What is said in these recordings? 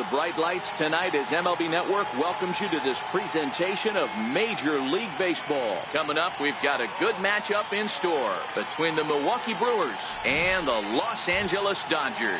bright lights tonight as MLB Network welcomes you to this presentation of Major League Baseball. Coming up, we've got a good matchup in store between the Milwaukee Brewers and the Los Angeles Dodgers.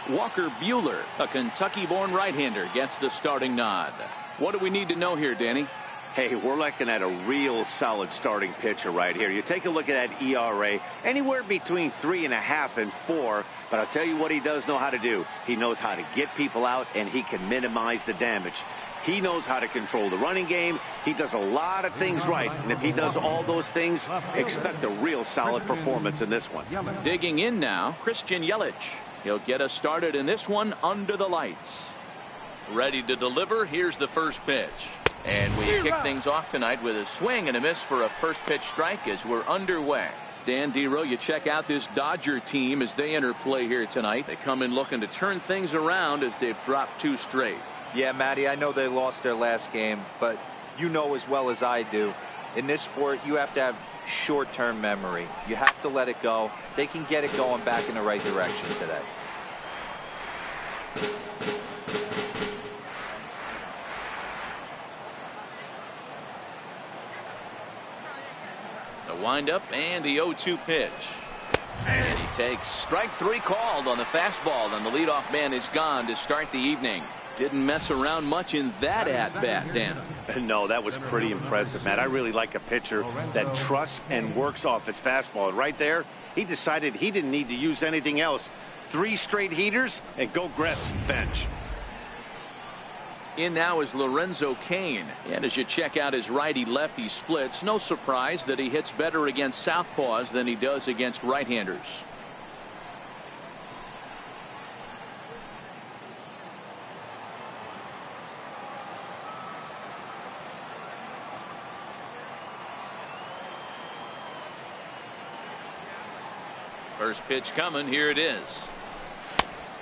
Walker Buehler, a Kentucky-born right-hander, gets the starting nod. What do we need to know here, Danny? Hey, we're looking at a real solid starting pitcher right here. You take a look at that ERA, anywhere between 3.5 and 4. But I'll tell you what he does know how to do. He knows how to get people out, and he can minimize the damage. He knows how to control the running game. He does a lot of things right. And if he does all those things, expect a real solid performance in this one. Digging in now, Christian Yelich. He'll get us started in this one under the lights. Ready to deliver. Here's the first pitch. And we kick things off tonight with a swing and a miss for a first pitch strike as we're underway. Dan Dero, you check out this Dodger team as they enter play here tonight. They come in looking to turn things around as they've dropped 2 straight. Yeah, Matty, I know they lost their last game, but you know as well as I do, in this sport, you have to have short-term memory. You have to let it go. They can get it going back in the right direction today. The windup and the 0-2 pitch. And he takes strike 3 called on the fastball, and the leadoff man is gone to start the evening. Didn't mess around much in that at-bat, Dan. No, that was pretty impressive, Matt. I really like a pitcher that trusts and works off his fastball. Right there, he decided he didn't need to use anything else. 3 straight heaters and go grab some bench. In now is Lorenzo Cain, and as you check out his righty-lefty splits, no surprise that he hits better against southpaws than he does against right-handers. First pitch coming. Here it is.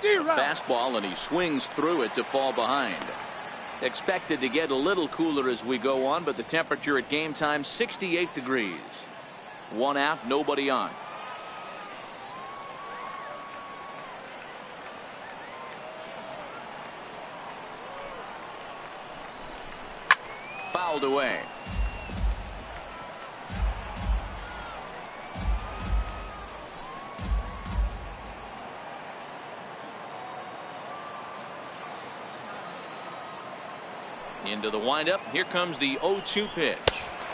Fastball, and he swings through it to fall behind. Expected to get a little cooler as we go on, but the temperature at game time 68 degrees. 1 out, nobody on. Fouled away. Into the windup. Here comes the 0-2 pitch.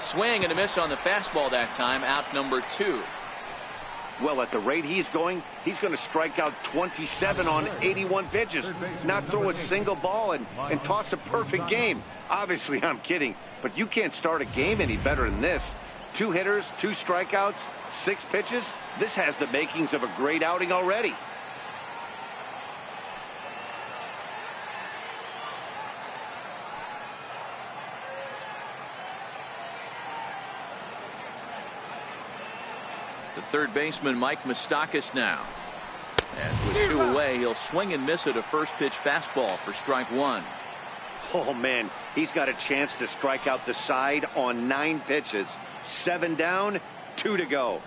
Swing and a miss on the fastball that time. Out number 2. Well, at the rate he's going to strike out 27 on 81 pitches. Not throw a single ball and toss a perfect game. Obviously, I'm kidding, but you can't start a game any better than this. 2 hitters, 2 strikeouts, 6 pitches. This has the makings of a great outing already. The third baseman, Mike Moustakas, now. And with 2 away, he'll swing and miss at a first pitch fastball for strike 1. Oh, man, he's got a chance to strike out the side on 9 pitches. 7 down, 2 to go.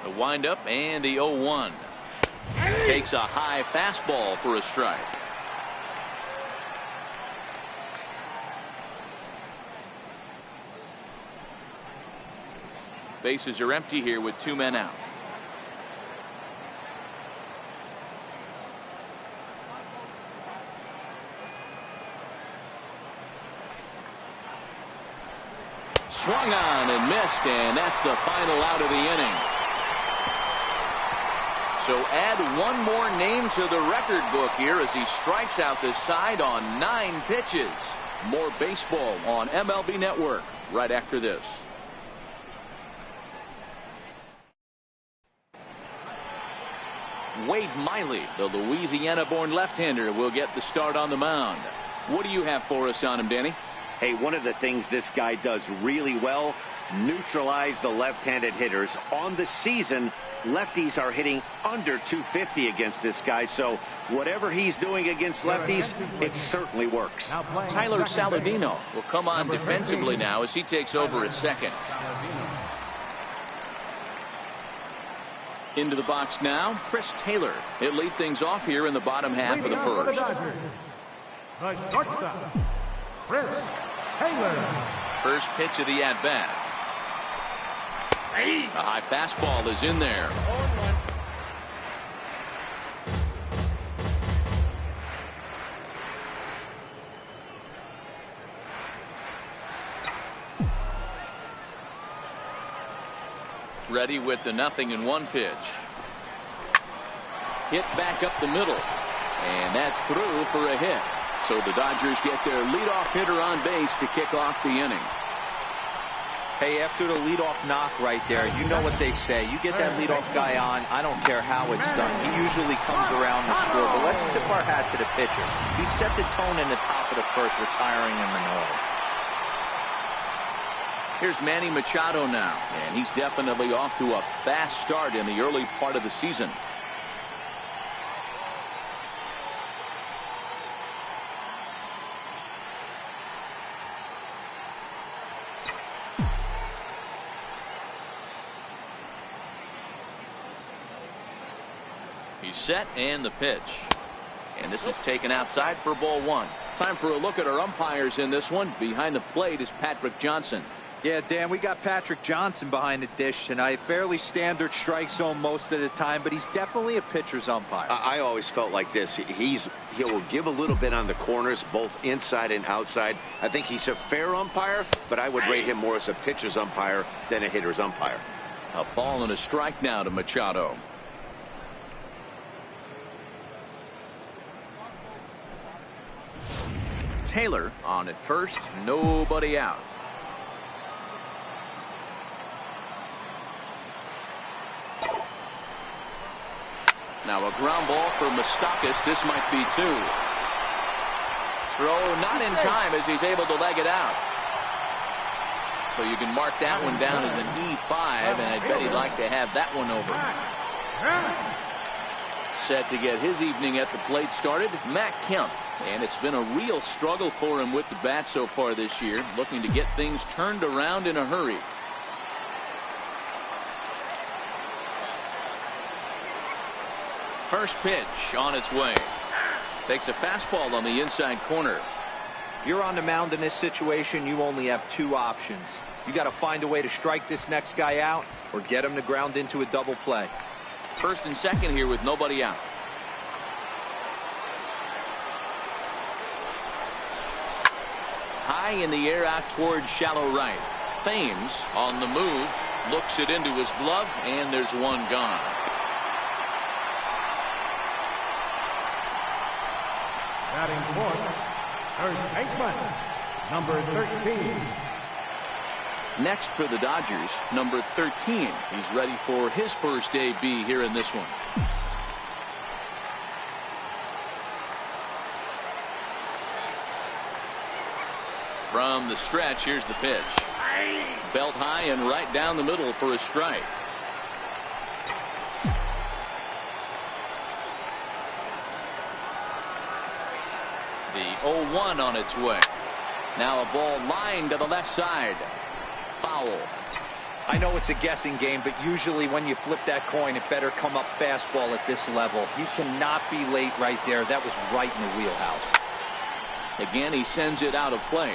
The windup and the 0-1. Takes a high fastball for a strike. Bases are empty here with 2 men out. Swung on and missed, and that's the final out of the inning. So add one more name to the record book here as he strikes out the side on 9 pitches. More baseball on MLB Network right after this. Wade Miley, the Louisiana-born left-hander, will get the start on the mound. What do you have for us on him, Danny? Hey, one of the things this guy does really well, neutralize the left-handed hitters. On the season, lefties are hitting under 250 against this guy, so whatever he's doing against lefties, it certainly works. Tyler Saladino will come on defensively now as he takes over at second. Into the box now, Chris Taylor. He'll lead things off here in the bottom half of the first. First pitch of the at-bat. A high fastball is in there. Ready with the 0-1 pitch. Hit back up the middle. And that's through for a hit. So the Dodgers get their leadoff hitter on base to kick off the inning. Hey, after the leadoff knock right there, you know what they say. You get that leadoff guy on, I don't care how it's done. He usually comes around the score. But let's tip our hat to the pitcher. He set the tone in the top of the first, retiring him in order. Here's Manny Machado now, and he's definitely off to a fast start in the early part of the season. He's set, and the pitch. And this is taken outside for ball one. Time for a look at our umpires in this one. Behind the plate is Patrick Johnson. Yeah, Dan, we got Patrick Johnson behind the dish tonight. Fairly standard strike zone most of the time, but he's definitely a pitcher's umpire. I always felt like this. He'll give a little bit on the corners, both inside and outside. I think he's a fair umpire, but I would rate him more as a pitcher's umpire than a hitter's umpire. A ball and a strike now to Machado. Taylor on at first, nobody out. Now a ground ball for Moustakas. This might be two. Throw not in time as he's able to leg it out. So you can mark that one down as an E5, and I bet he'd like to have that one over. Set to get his evening at the plate started, Matt Kemp. And it's been a real struggle for him with the bat so far this year, looking to get things turned around in a hurry. First pitch on its way. Takes a fastball on the inside corner. You're on the mound in this situation, you only have two options. You got to find a way to strike this next guy out or get him to ground into a double play. First and second here with nobody out. High in the air out towards shallow right. Thames on the move, looks it into his glove, and there's one gone. Batting fourth, third baseman, number 13. Next for the Dodgers, number 13. He's ready for his first AB here in this one. From the stretch, here's the pitch. Belt high and right down the middle for a strike. The 0-1 on its way. Now a ball lined to the left side. Foul. I know it's a guessing game, but usually when you flip that coin, it better come up fastball at this level. You cannot be late right there. That was right in the wheelhouse. Again, he sends it out of play.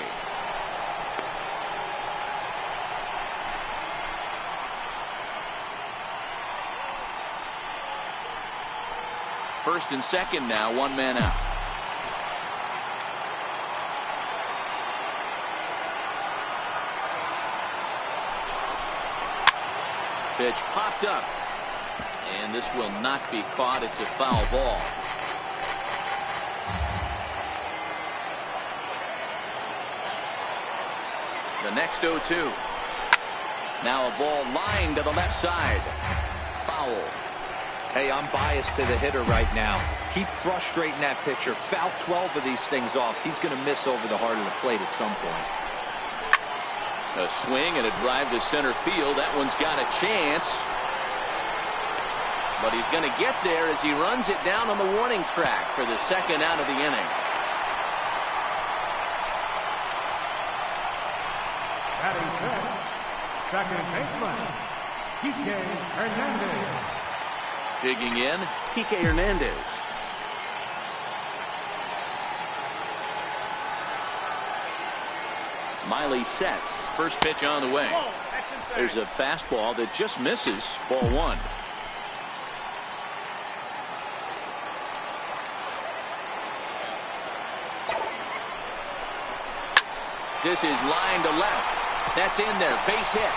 First and second now, one man out. Pitch popped up, and this will not be caught. It's a foul ball. The next 0-2. Now a ball lined to the left side. Foul. Hey, I'm biased to the hitter right now. Keep frustrating that pitcher. Foul 12 of these things off. He's going to miss over the heart of the plate at some point. A swing and a drive to center field. That one's got a chance. But he's going to get there as he runs it down on the warning track for the second out of the inning. Batting fifth, second baseman, Kike Hernandez. Digging in, Kike Hernandez. Miley sets. First pitch on the way. There's a fastball that just misses. Ball one. This is line to left. That's in there. Base hit.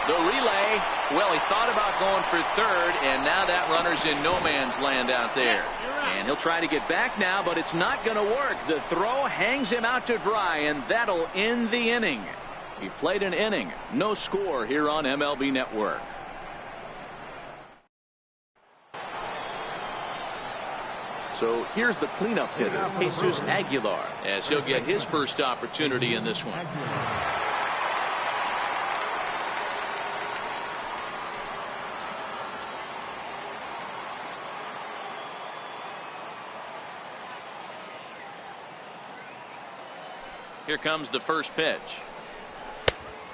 The relay. Well, he thought about going for third, and now that runner's in no man's land out there. And he'll try to get back now, but it's not going to work. The throw hangs him out to dry, and that'll end the inning. He played an inning. No score here on MLB Network. So here's the cleanup hitter, Jesus Aguilar, as he'll get his first opportunity in this one. Here comes the first pitch.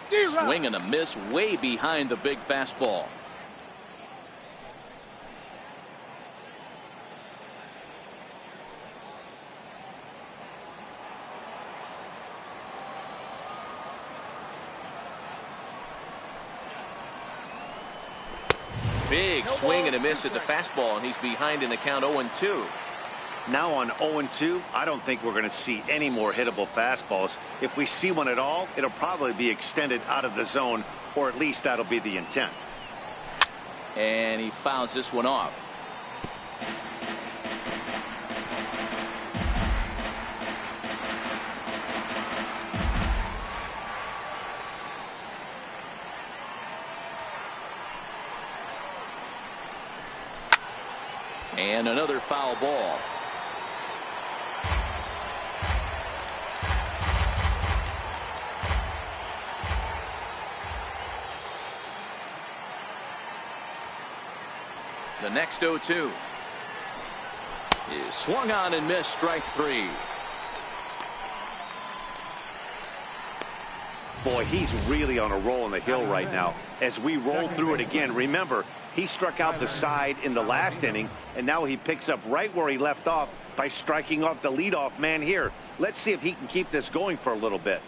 Swing and a miss way behind the big fastball. Big swing and a miss at the fastball, and he's behind in the count 0-2. Now on 0-2, I don't think we're going to see any more hittable fastballs. If we see one at all, it'll probably be extended out of the zone, or at least that'll be the intent. And he fouls this one off. And another foul ball. The next 0-2 is swung on and missed. Strike three. Boy, he's really on a roll on the hill right now. As we roll through it again, remember, he struck out the side in the last inning, and now he picks up right where he left off by striking off the leadoff man here. Let's see if he can keep this going for a little bit.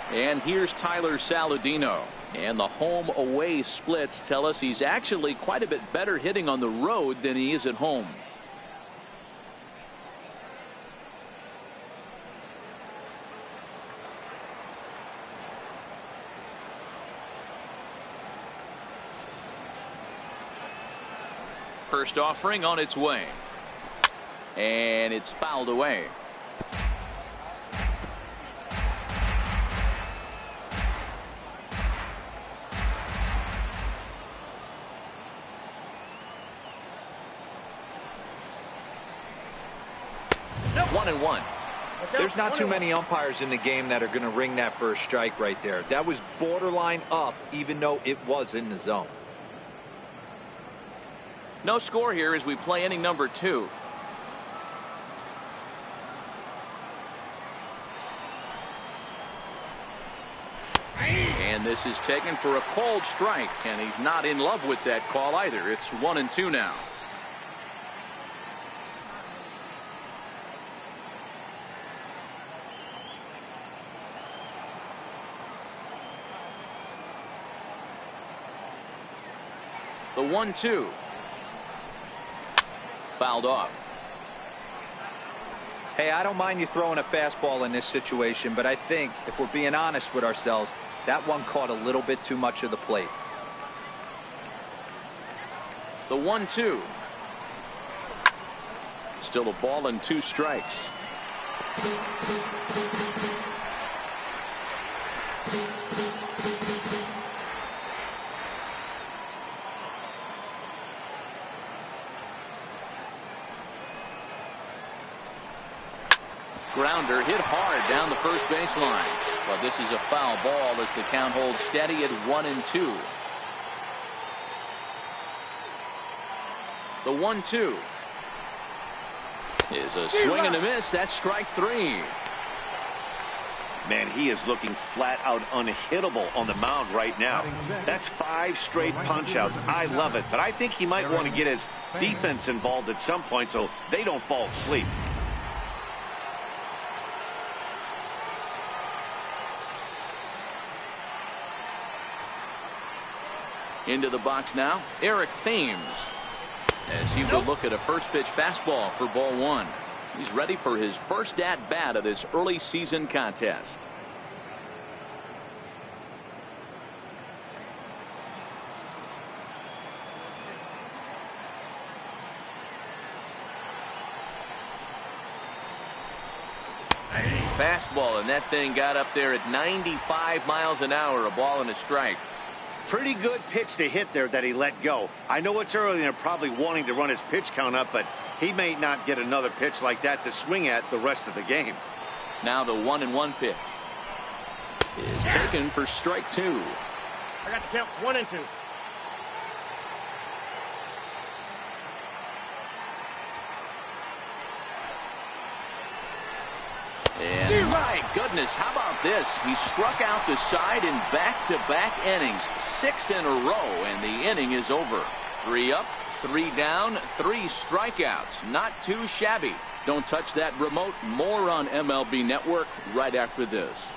And here's Tyler Saladino. And the home away splits tell us he's actually quite a bit better hitting on the road than he is at home. First offering on its way. And it's fouled away. One and one. There's not too many umpires in the game that are going to ring that first strike right there. That was borderline up, even though it was in the zone. No score here as we play inning number 2. And this is taken for a called strike, and he's not in love with that call either. It's 1-2 now. The 1-2. Fouled off. Hey, I don't mind you throwing a fastball in this situation, but I think if we're being honest with ourselves, that one caught a little bit too much of the plate. The 1-2. Still a ball and 2 strikes. Grounder hit hard down the first baseline. But this is a foul ball as the count holds steady at 1-2. The 1-2 is a swing and a miss. That's strike 3. Man, he is looking flat out unhittable on the mound right now. That's 5 straight punch-outs. I love it, but I think he might want to get his defense involved at some point so they don't fall asleep. Into the box now, Eric Thames, as he will look at a first pitch fastball for ball 1. He's ready for his first at bat of this early season contest. Fastball, and that thing got up there at 95 miles an hour, a ball and a strike. Pretty good pitch to hit there that he let go. I know it's early and they're probably wanting to run his pitch count up, but he may not get another pitch like that to swing at the rest of the game. Now the 1-1 pitch is taken for strike 2. I got to count 1 and 2. And my goodness, how about this? He struck out the side in back-to-back innings, 6 in a row, and the inning is over. 3 up, 3 down, 3 strikeouts. Not too shabby. Don't touch that remote. More on MLB Network right after this.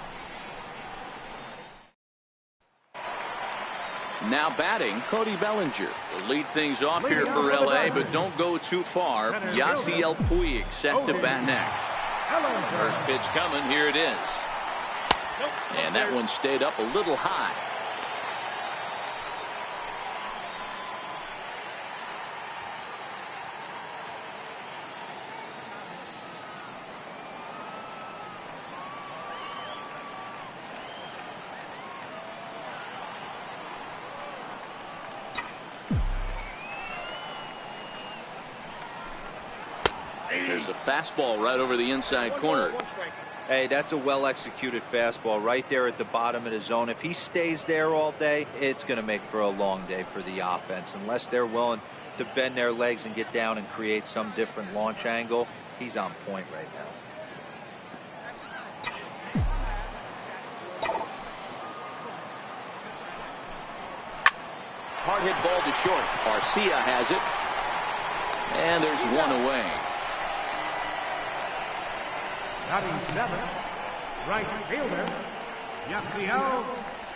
Now batting, Cody Bellinger will lead things off here for LA, but don't go too far. Yasiel Puig set to bat next. First pitch coming. Here it is. And that one stayed up a little high. There's a fastball right over the inside corner. Hey, that's a well-executed fastball right there at the bottom of the zone. If he stays there all day, it's going to make for a long day for the offense. Unless they're willing to bend their legs and get down and create some different launch angle, he's on point right now. Hard hit ball to short. Garcia has it. And there's one away. Batting 7, right fielder, Yasiel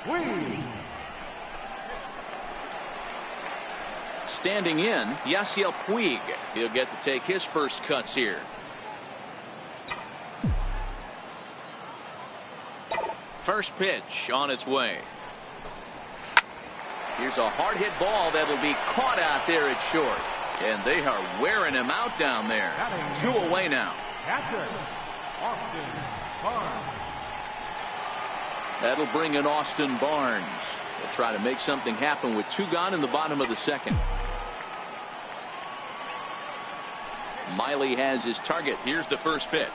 Puig. Standing in, Yasiel Puig. He'll get to take his first cuts here. First pitch on its way. Here's a hard hit ball that'll be caught out there at short. And they are wearing him out down there. 2 away now. Catcher, Austin Barnes. That'll bring in Austin Barnes. They'll try to make something happen with 2 gone in the bottom of the second. Miley has his target. Here's the first pitch.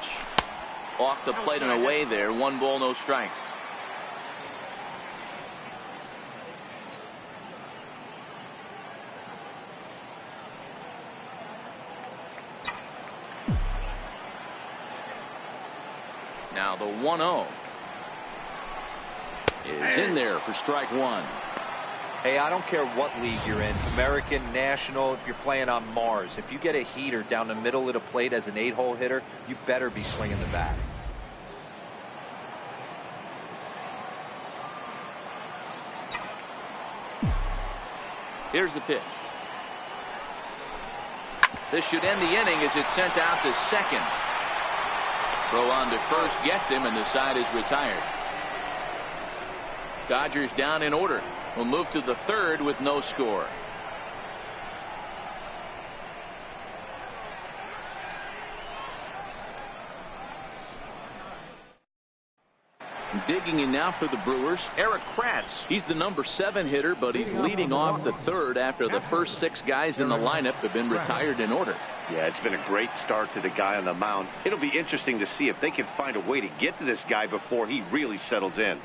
Off the plate and away there. 1 ball, no strikes. Now the 1-0 is in there for strike 1. Hey, I don't care what league you're in, American, National, if you're playing on Mars. If you get a heater down the middle of the plate as an 8-hole hitter, you better be swinging the bat. Here's the pitch. This should end the inning as it's sent out to second. Throw on to first gets him, and the side is retired. Dodgers down in order. Will move to the third with no score. Digging in now for the Brewers, Eric Kratz. He's the number 7 hitter, but he's leading off the third after the first 6 guys in the lineup have been retired in order. Yeah, it's been a great start to the guy on the mound. It'll be interesting to see if they can find a way to get to this guy before he really settles in.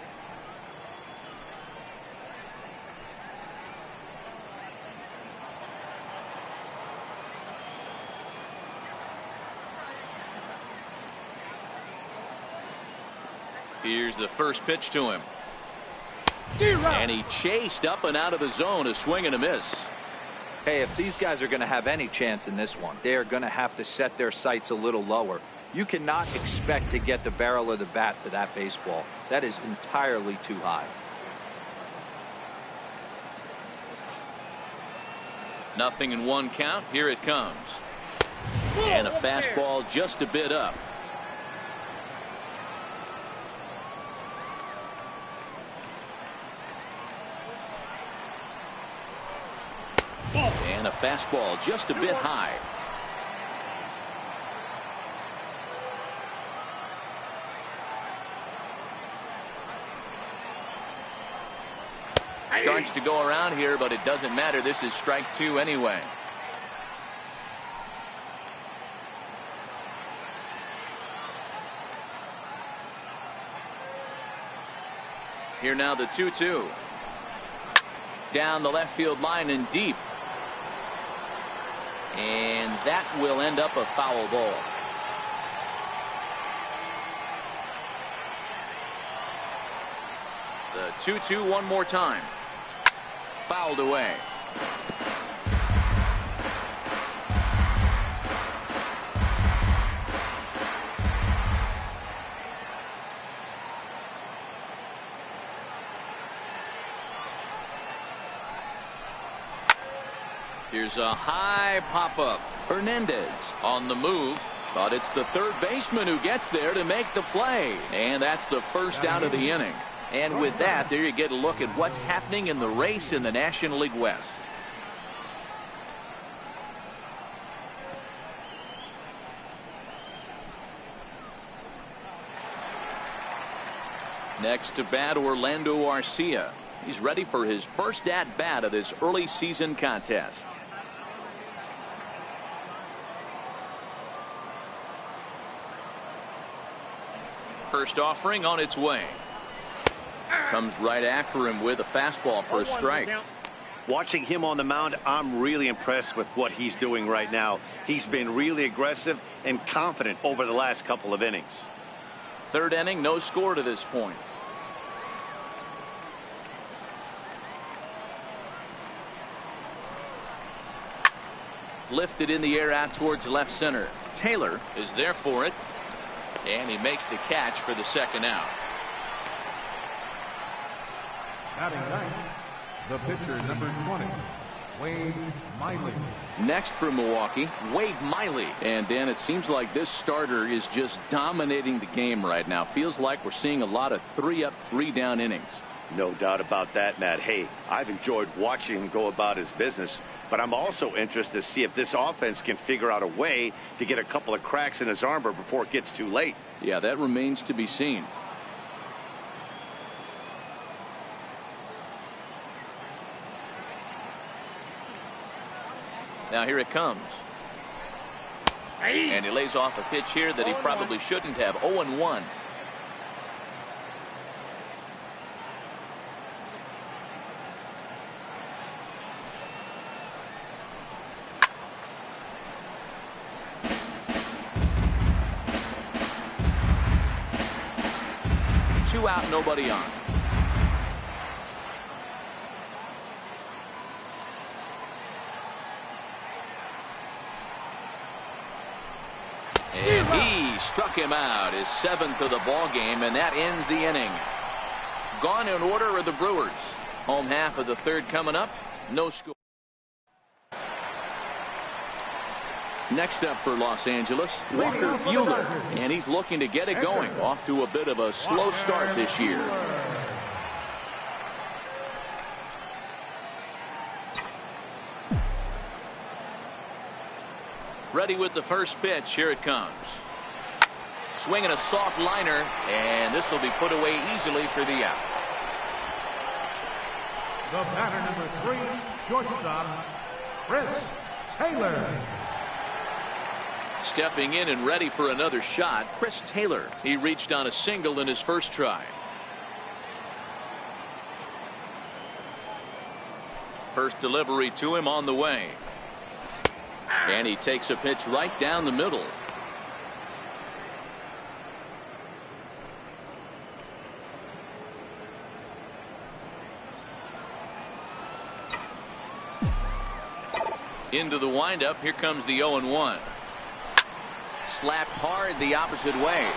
Here's the first pitch to him. And he chased up and out of the zone, a swing and a miss. Hey, if these guys are going to have any chance in this one, they are going to have to set their sights a little lower. You cannot expect to get the barrel of the bat to that baseball. That is entirely too high. Nothing in 1 count. Here it comes. And a fastball just a bit up. And a fastball just a bit high. Starts to go around here, but it doesn't matter. This is strike 2 anyway. Here now the 2-2. Down the left field line and deep. And that will end up a foul ball. The 2-2 one more time. Fouled away. Here's a high pop-up. Hernandez on the move, but it's the third baseman who gets there to make the play. And that's the first out of the inning. And with that, there you get a look at what's happening in the race in the National League West. Next to bat, Orlando Arcia. He's ready for his first at-bat of this early season contest. First offering on its way. Comes right after him with a fastball for a strike. Watching him on the mound, I'm really impressed with what he's doing right now. He's been really aggressive and confident over the last couple of innings. Third inning, no score to this point. Lifted in the air out towards left center. Taylor is there for it. And he makes the catch for the second out. Batting ninth, the pitcher, number 20, Wade Miley. Next for Milwaukee, Wade Miley. And Dan, it seems like this starter is just dominating the game right now. Feels like we're seeing a lot of 3-up, 3-down innings. No doubt about that, Matt. Hey, I've enjoyed watching him go about his business, but I'm also interested to see if this offense can figure out a way to get a couple of cracks in his armor before it gets too late. Yeah, that remains to be seen. Now here it comes. And he lays off a pitch here that he probably shouldn't have. 0-1. Two out, nobody on. And he struck him out, his 7th of the ball game, and that ends the inning. Gone in order are the Brewers. Home half of the third coming up. No score. Next up for Los Angeles, Walker Buehler, and he's looking to get it going. Off to a bit of a slow start this year. Ready with the first pitch. Here it comes. swing and a soft liner, and this will be put away easily for the out. The batter, number 3, shortstop, Chris Taylor. Stepping in and ready for another shot, Chris Taylor. He reached on a single in his first try. First delivery to him on the way. And he takes a pitch right down the middle. Into the windup. Here comes the 0-1. Slapped hard the opposite way.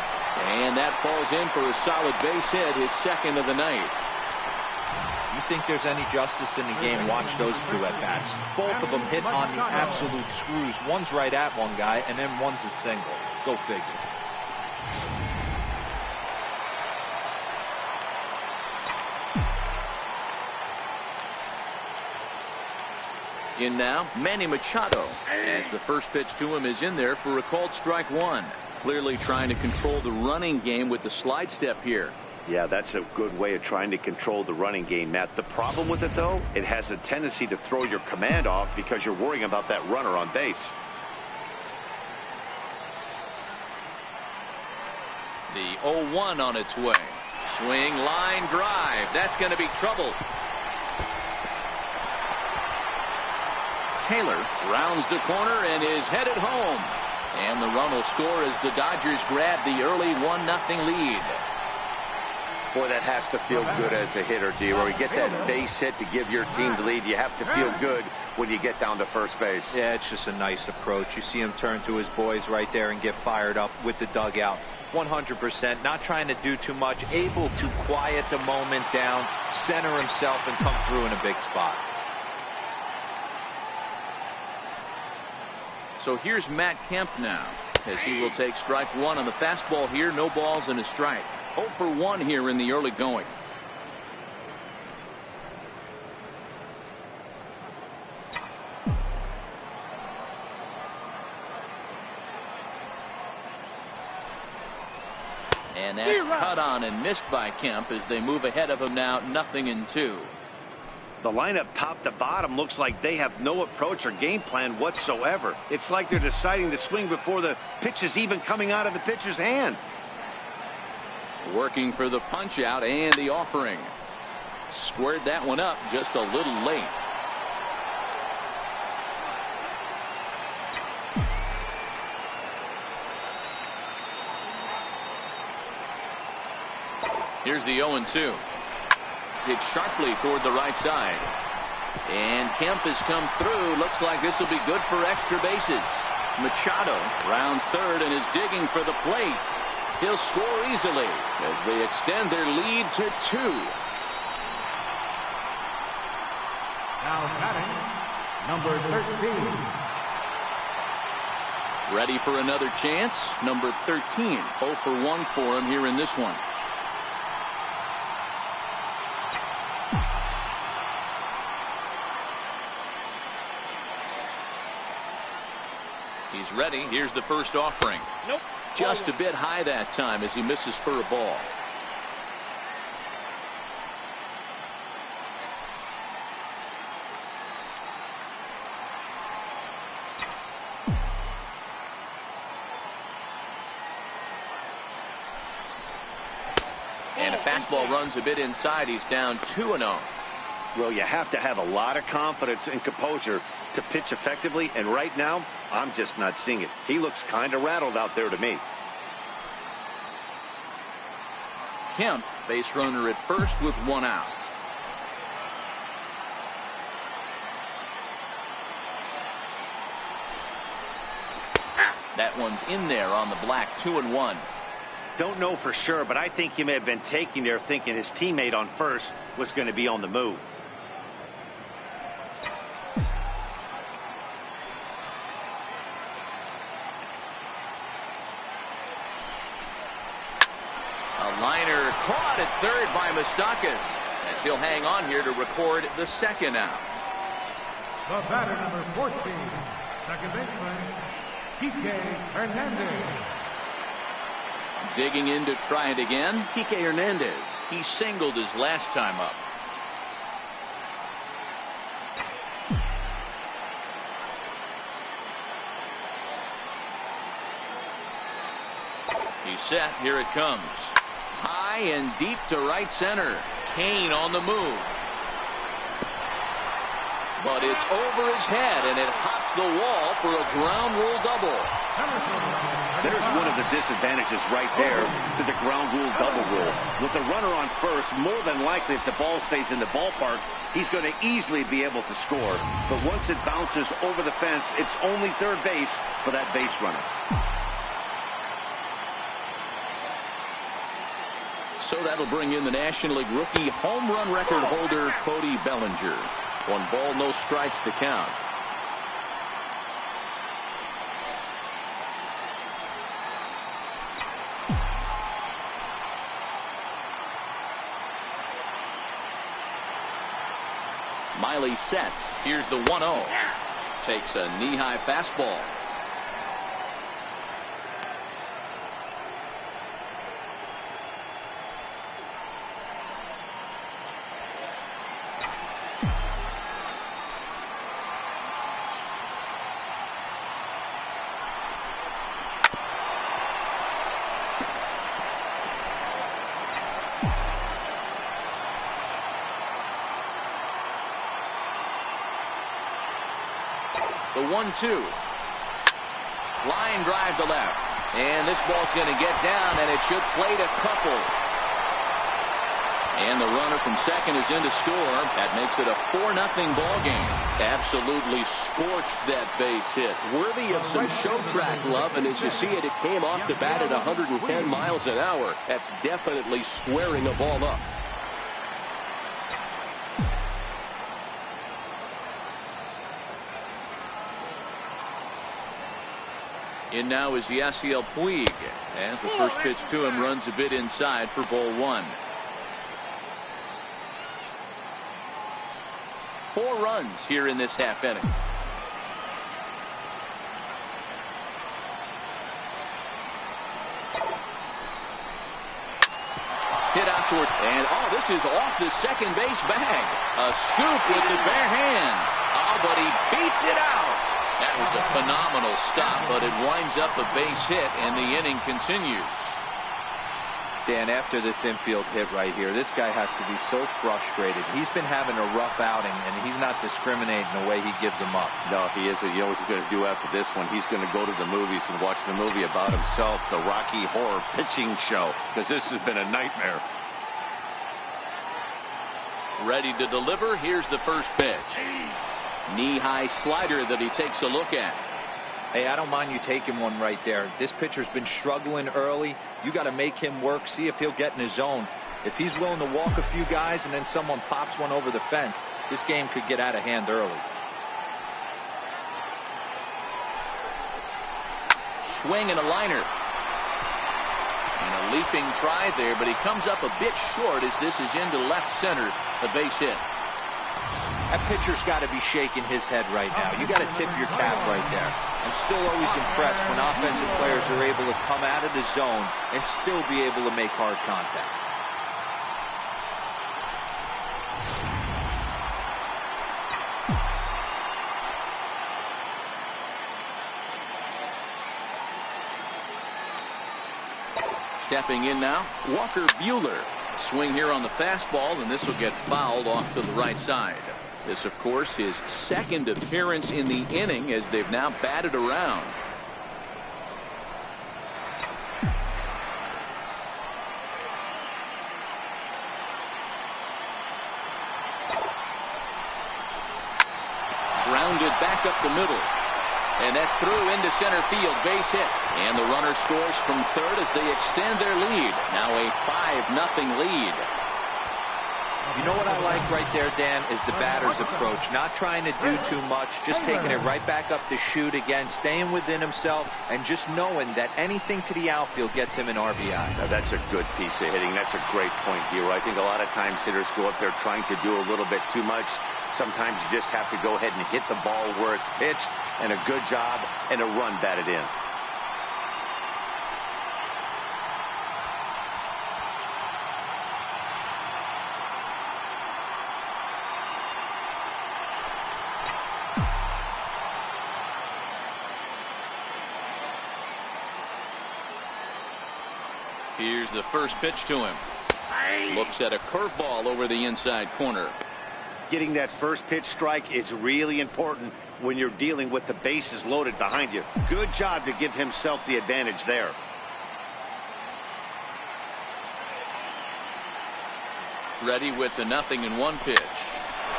And that falls in for a solid base hit, his second of the night. You think there's any justice in the game, watch those two at bats. Both of them hit on the absolute screws. One's right at one guy, and then one's a single. Go figure. In now, Manny Machado, as the first pitch to him is in there for a called strike one. Clearly trying to control the running game with the slide step here. Yeah, that's a good way of trying to control the running game, Matt. The problem with it, though, it has a tendency to throw your command off because you're worrying about that runner on base. The 0-1 on its way. Swing, line, drive. That's going to be trouble. Taylor rounds the corner and is headed home. And the run will score as the Dodgers grab the early 1-0 lead. Boy, that has to feel good as a hitter, D-Roy. You get that base hit to give your team the lead. You have to feel good when you get down to first base. Yeah, it's just a nice approach. You see him turn to his boys right there and get fired up with the dugout. 100%, not trying to do too much, able to quiet the moment down, center himself, and come through in a big spot. So here's Matt Kemp now, as he will take strike one on the fastball here. No balls and a strike. 0 for 1 here in the early going. And that's cut on and missed by Kemp as they move ahead of him now, 0-2. The lineup top to bottom looks like they have no approach or game plan whatsoever. It's like they're deciding to swing before the pitch is even coming out of the pitcher's hand. Working for the punch out and the offering. Squared that one up just a little late. Here's the 0-2. Hit sharply toward the right side. And Kemp has come through. Looks like this will be good for extra bases. Machado rounds third and is digging for the plate. He'll score easily as they extend their lead to 2. Now batting, number 13. Ready for another chance. Number 13. 0 for 1 for him here in this one. He's ready. Here's the first offering. Nope. Just a bit high that time as he misses for a ball. And a fastball runs a bit inside. He's down 2-0. Well, you have to have a lot of confidence and composure to pitch effectively, and right now I'm just not seeing it. He looks kind of rattled out there to me. Kemp, base runner at first with 1 out. That one's in there on the black. 2-1. Don't know for sure, but I think he may have been taking there thinking his teammate on first was going to be on the move. Liner caught at third by Moustakas as he'll hang on here to record the second out. The batter, number 14, second baseman, Kike Hernandez. Digging in to try it again, Kike Hernandez. He singled his last time up. He's set. Here it comes. High and deep to right center. Kane on the move. But it's over his head, and it hops the wall for a ground rule double. There's one of the disadvantages right there to the ground rule double rule. With the runner on first, more than likely if the ball stays in the ballpark, he's going to easily be able to score. But once it bounces over the fence, it's only third base for that base runner. So that'll bring in the National League rookie home run record holder Cody Bellinger. 1 ball, no strikes to count. Miley sets. Here's the 1-0. Takes a knee-high fastball. The 1-2. Line drive to left. And this ball's going to get down, and it should plate a couple. And the runner from second is in to score. That makes it a 4-0 ball game. Absolutely scorched that base hit. Worthy of some show track love, and as you see it, it came off the bat at 110 miles an hour. That's definitely squaring a ball up. In now is Yasiel Puig, as the first pitch to him runs a bit inside for ball 1. 4 runs here in this half inning. Hit out toward, and this is off the second base bag. A scoop with the bare hand. But he beats it out. That was a phenomenal stop, but it winds up a base hit, and the inning continues. Dan, after this infield hit right here, this guy has to be so frustrated. He's been having a rough outing, and he's not discriminating the way he gives them up. No, he isn't. You know what he's going to do after this one? He's going to go to the movies and watch the movie about himself, the Rocky Horror Pitching Show, because this has been a nightmare. Ready to deliver. Here's the first pitch. Knee-high slider that he takes a look at. Hey, I don't mind you taking one right there. This pitcher's been struggling early. You got to make him work, see if he'll get in his zone. If he's willing to walk a few guys and then someone pops one over the fence, this game could get out of hand early. Swing and a liner. And a leaping try there, but he comes up a bit short as this is into left center, the base hit. That pitcher's got to be shaking his head right now. You got to tip your cap right there. I'm still always impressed when offensive players are able to come out of the zone and still be able to make hard contact. Stepping in now, Walker Buehler. Swing here on the fastball, and this will get fouled off to the right side. This, of course, his second appearance in the inning as they've now batted around. Grounded back up the middle. And that's through into center field, base hit. And the runner scores from third as they extend their lead. Now a 5-0 lead. You know what I like right there, Dan, is the batter's approach. Not trying to do too much, just taking it right back up the chute again, staying within himself, and just knowing that anything to the outfield gets him an RBI. Now, that's a good piece of hitting. That's a great point, Hero. I think a lot of times hitters go up there trying to do a little bit too much. Sometimes you just have to go ahead and hit the ball where it's pitched, and a good job and a run batted in. Here's the first pitch to him. Looks at a curveball over the inside corner. Getting that first pitch strike is really important when you're dealing with the bases loaded behind you. Good job to give himself the advantage there. Ready with the 0-1 pitch.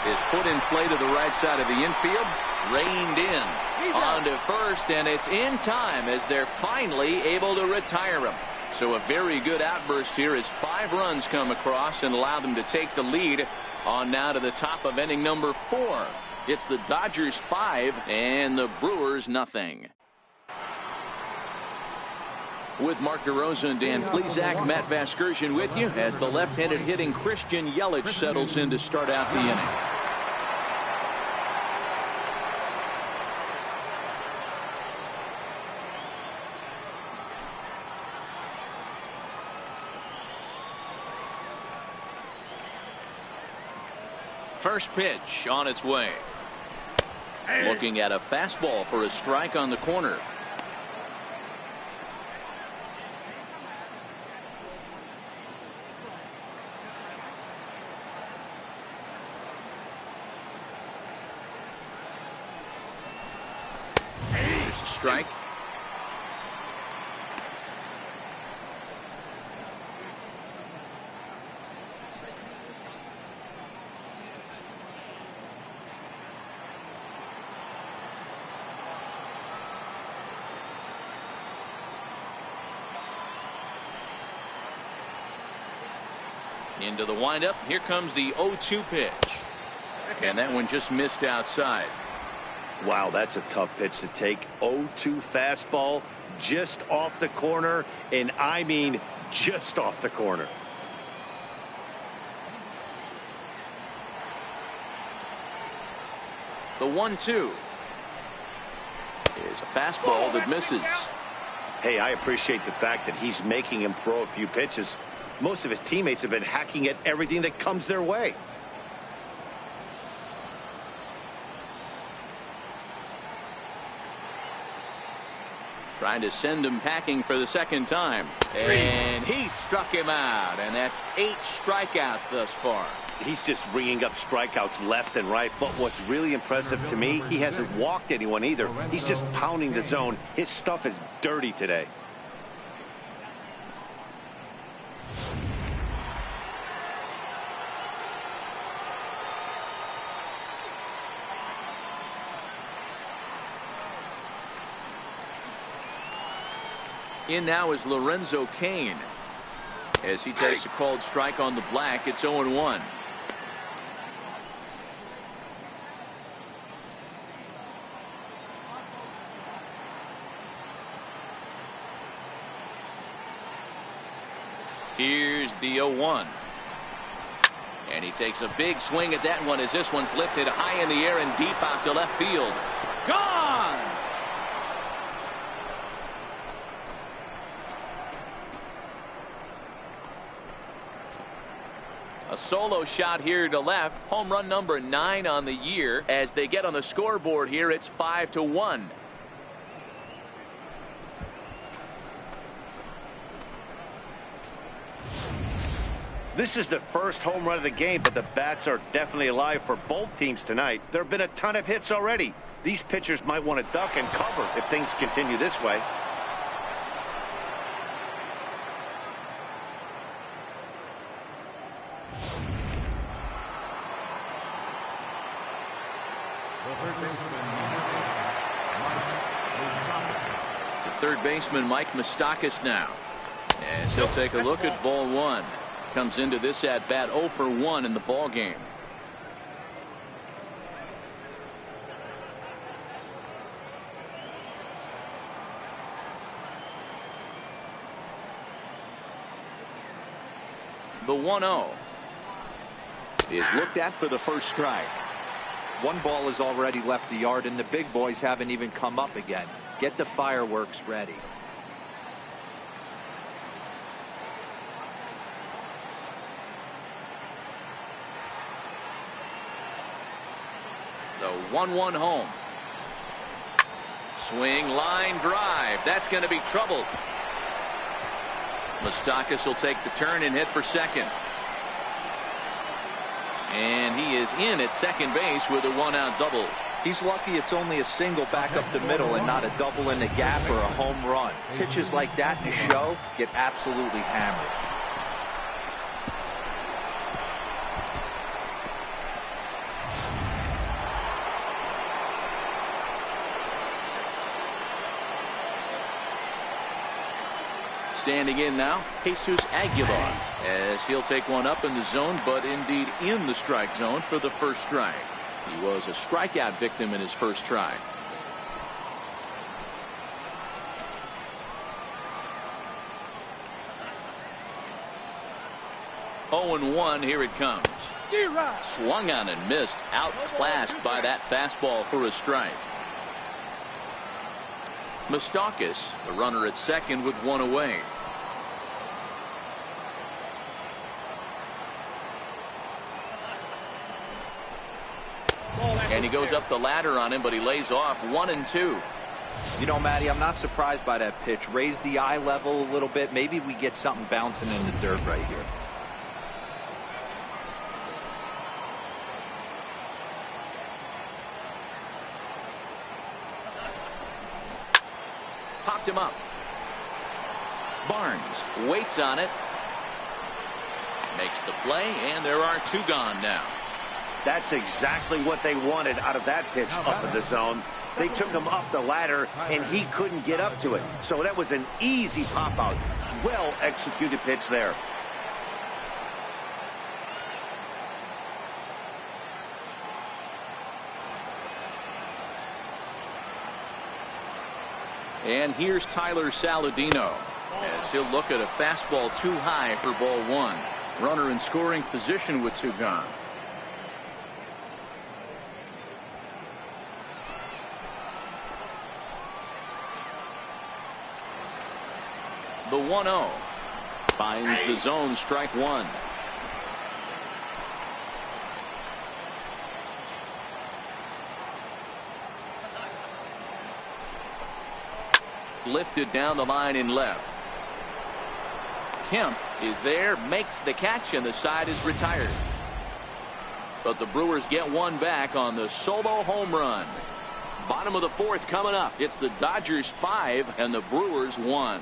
Is put in play to the right side of the infield. Reined in. On to first, and it's in time as they're finally able to retire him. So a very good outburst here as 5 runs come across and allow them to take the lead on now to the top of inning number 4. It's the Dodgers 5 and the Brewers 0. With Mark DeRosa and Dan Plesac, Matt Vasgersian with you as the left-handed hitting Christian Yelich settles in to start out the inning. First pitch on its way. Looking at a fastball for a strike on the corner. Here's a strike. Into the windup. Here comes the 0-2 pitch. And that one just missed outside. Wow, that's a tough pitch to take. 0-2 fastball just off the corner, and I mean just off the corner. The 1-2 is a fastball that misses. Hey, I appreciate the fact that he's making him throw a few pitches. Most of his teammates have been hacking at everything that comes their way. Trying to send him packing for the second time. And he struck him out. And that's 8 strikeouts thus far. He's just ringing up strikeouts left and right. But what's really impressive to me, he hasn't walked anyone either. He's just pounding the zone. His stuff is dirty today. In now is Lorenzo Cain. As he takes a called strike on the black, it's 0-1. Here's the 0-1. And he takes a big swing at that one as this one's lifted high in the air and deep out to left field. Gone! A solo shot here to left. Home run number 9 on the year. As they get on the scoreboard here, it's 5-1. This is the first home run of the game, but the bats are definitely alive for both teams tonight. There have been a ton of hits already. These pitchers might want to duck and cover if things continue this way. The third baseman, Mike Moustakas, now. As he'll take a look at ball 1. Comes into this at bat 0 for 1 in the ball game. The 1-0 is looked at for the first strike. One ball has already left the yard, and the big boys haven't even come up again. Get the fireworks ready. The 1-1 home. Swing, line drive. That's going to be trouble. Moustakas will take the turn and hit for second. And he is in at second base with a 1-out double. He's lucky it's only a single back up the middle and not a double in the gap or a home run. Pitches like that in a show get absolutely hammered. Standing in now, Jesus Aguilar, as he'll take one up in the zone, but indeed in the strike zone for the first strike. He was a strikeout victim in his first try. Oh, 0-1, here it comes. Swung on and missed, outclassed by that fastball for a strike. Moustakas, the runner at second with one away. And he goes up the ladder on him, but he lays off 1-2. You know, Matty, I'm not surprised by that pitch. Raise the eye level a little bit. Maybe we get something bouncing in the dirt right here. Popped him up. Barnes waits on it. Makes the play, and there are two gone now. That's exactly what they wanted out of that pitch up in the zone. They took him up the ladder, and he couldn't get up to it. So that was an easy pop-out. Well-executed pitch there. And here's Tyler Saladino, as he'll look at a fastball too high for ball one. Runner in scoring position with two gone. The 1-0 finds the zone, strike one. Lifted down the line in left. Kemp is there, makes the catch, and the side is retired. But the Brewers get one back on the solo home run. Bottom of the fourth coming up. It's the Dodgers 5 and the Brewers 1.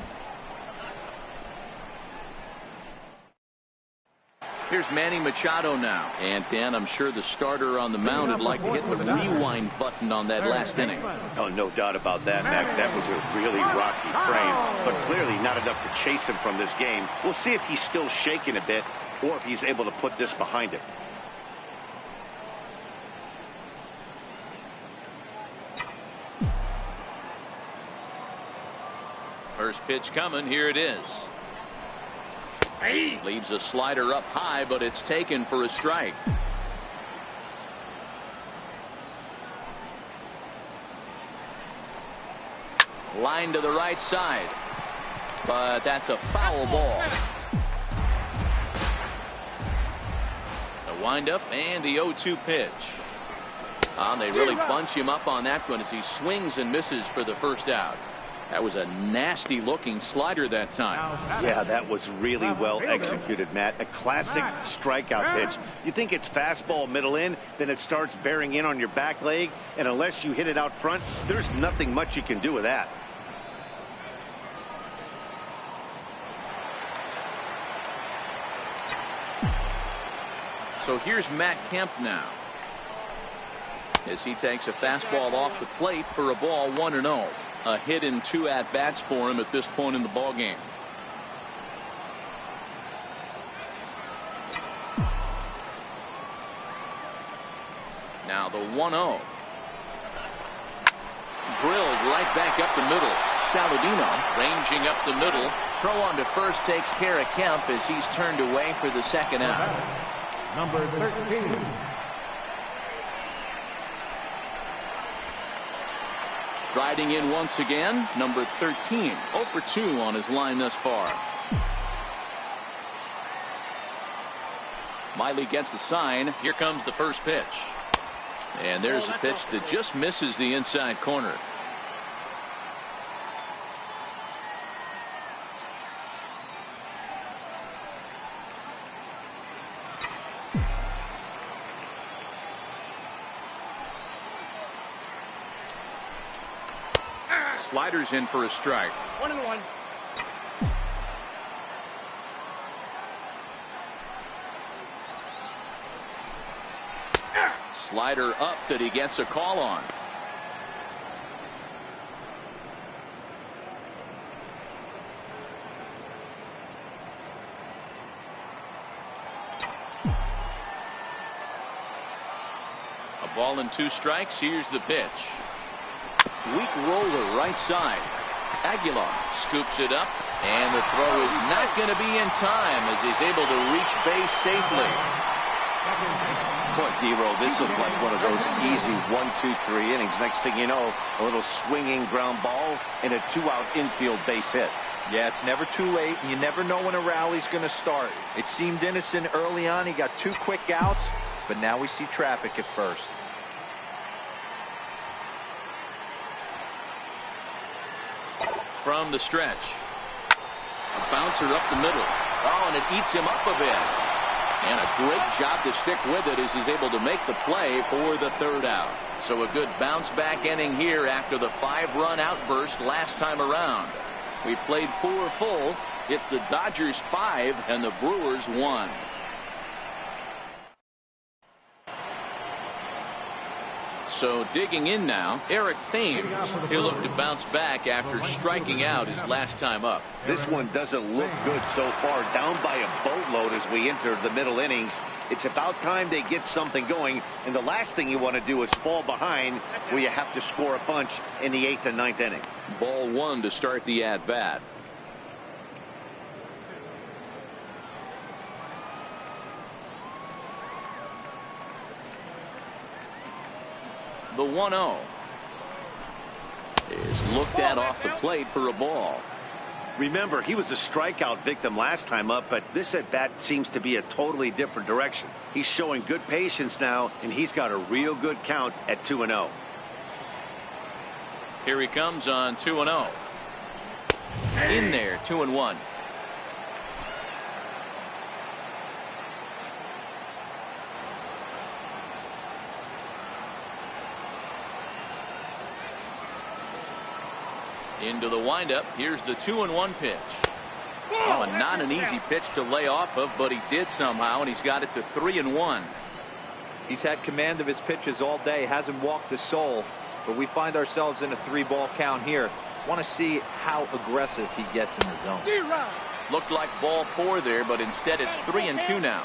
Here's Manny Machado now. And Dan, I'm sure the starter on the mound would like to hit the rewind button on that last inning. Oh, no doubt about that, Mac. That was a really rocky frame, but clearly not enough to chase him from this game. We'll see if he's still shaking a bit or if he's able to put this behind him. First pitch coming. Here it is. Leaves a slider up high, but it's taken for a strike. Line to the right side, but that's a foul ball. The windup and the 0-2 pitch. They really bunch him up on that one as he swings and misses for the first out. That was a nasty looking slider that time. Yeah, that was really well executed, Matt. A classic strikeout pitch. You think it's fastball middle in, then it starts bearing in on your back leg, and unless you hit it out front, there's nothing much you can do with that. So here's Matt Kemp now, as he takes a fastball off the plate for a ball, 1-0. A hit in 2 at-bats for him at this point in the ball game. Now the 1-0. Drilled right back up the middle. Saladino ranging up the middle. Throw on to first takes care of Kemp as he's turned away for the second out. Number 13. Striding in once again, number 13, 0 for 2 on his line thus far. Miley gets the sign. Here comes the first pitch. And there's a pitch that just misses the inside corner. Sliders in for a strike. 1-1. Slider up that he gets a call on. A ball and 2 strikes. Here's the pitch. Weak roller right side. Aguilar scoops it up, and the throw is not going to be in time as he's able to reach base safely. Boy, D-Roll, this looked like one of those easy 1, 2, 3 innings. Next thing you know, a little swinging ground ball and a 2-out infield base hit. Yeah, it's never too late, and you never know when a rally's going to start. It seemed innocent early on. He got 2 quick outs, but now we see traffic at first. From the stretch. A bouncer up the middle. Oh, and it eats him up a bit. And a great job to stick with it as he's able to make the play for the 3rd out. So a good bounce back inning here after the 5-run outburst last time around. We played 4 full. It's the Dodgers 5 and the Brewers 1. So digging in now, Eric Thames. He'll look to bounce back after striking out his last time up. This one doesn't look good so far. Down by a boatload as we enter the middle innings. It's about time they get something going. And the last thing you want to do is fall behind where you have to score a bunch in the 8th and 9th inning. Ball 1 to start the at-bat. The 1-0 is looked at off the plate for a ball. Remember, he was a strikeout victim last time up, but this at bat seems to be a totally different direction. He's showing good patience now, and he's got a real good count at 2-0. Here he comes on 2-0. In there, 2-1. Into the windup. Here's the 2-1 pitch. Oh, and not an easy pitch to lay off of, but he did somehow, and he's got it to 3-1. He's had command of his pitches all day, hasn't walked a soul, but we find ourselves in a 3-ball count here. Want to see how aggressive he gets in the zone. Looked like ball 4 there, but instead it's 3-2 now.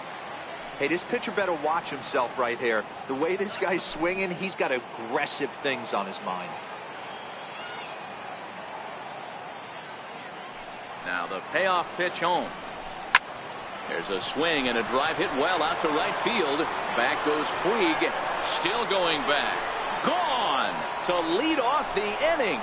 Hey, this pitcher better watch himself right here. The way this guy's swinging, he's got aggressive things on his mind. Now the payoff pitch home. There's a swing and a drive hit well out to right field. Back goes Puig. Still going back. Gone to lead off the inning.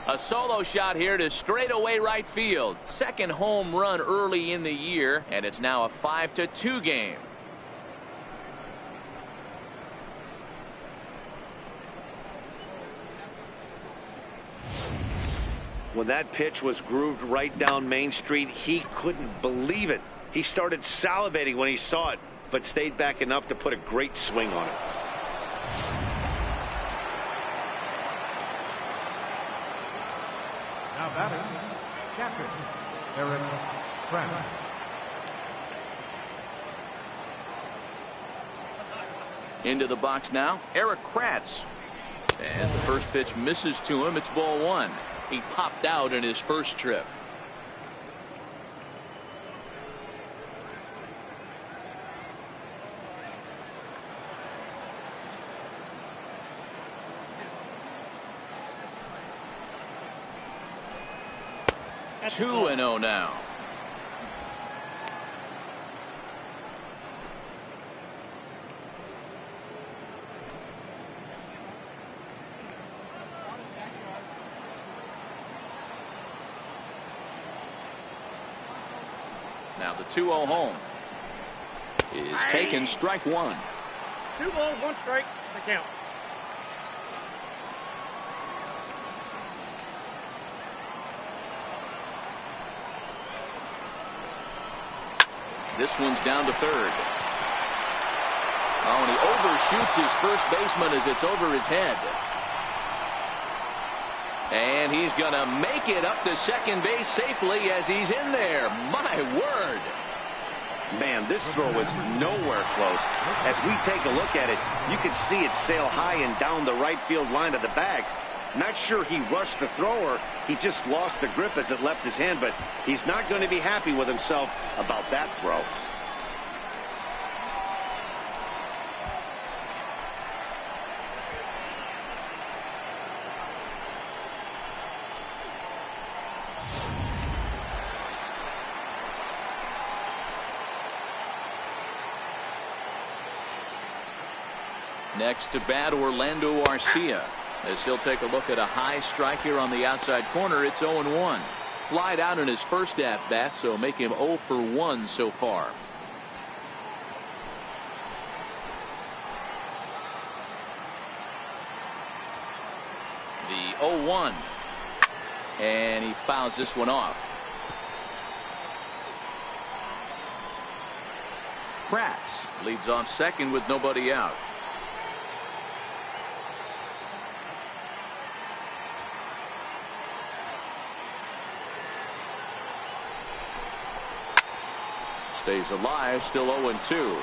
A solo shot here to straightaway right field. Second home run early in the year, and it's now a 5-2 game. When that pitch was grooved right down Main Street, he couldn't believe it. He started salivating when he saw it, but stayed back enough to put a great swing on it. Now batting, catcher, Eric Kratz. Into the box now, Eric Kratz. As the first pitch misses to him, it's ball 1. He popped out in his first trip. That's 2-0 now. Now the 2-0 home is taken, strike one. 2 balls, 1 strike, the count. This one's down to third. Oh, and he overshoots his first baseman as it's over his head. And he's going to make it up to second base safely as he's in there. My word. Man, this throw is nowhere close. As we take a look at it, you can see it sail high and down the right field line of the bag. Not sure he rushed the thrower. He just lost the grip as it left his hand, but he's not going to be happy with himself about that throw. Next to bat, Orlando Arcia, as he'll take a look at a high strike here on the outside corner. It's 0-1. Flied out in his first at bat, so make him 0 for 1 so far. The 0-1, and he fouls this one off. Kratz leads off second with nobody out. Stays alive, still 0-2.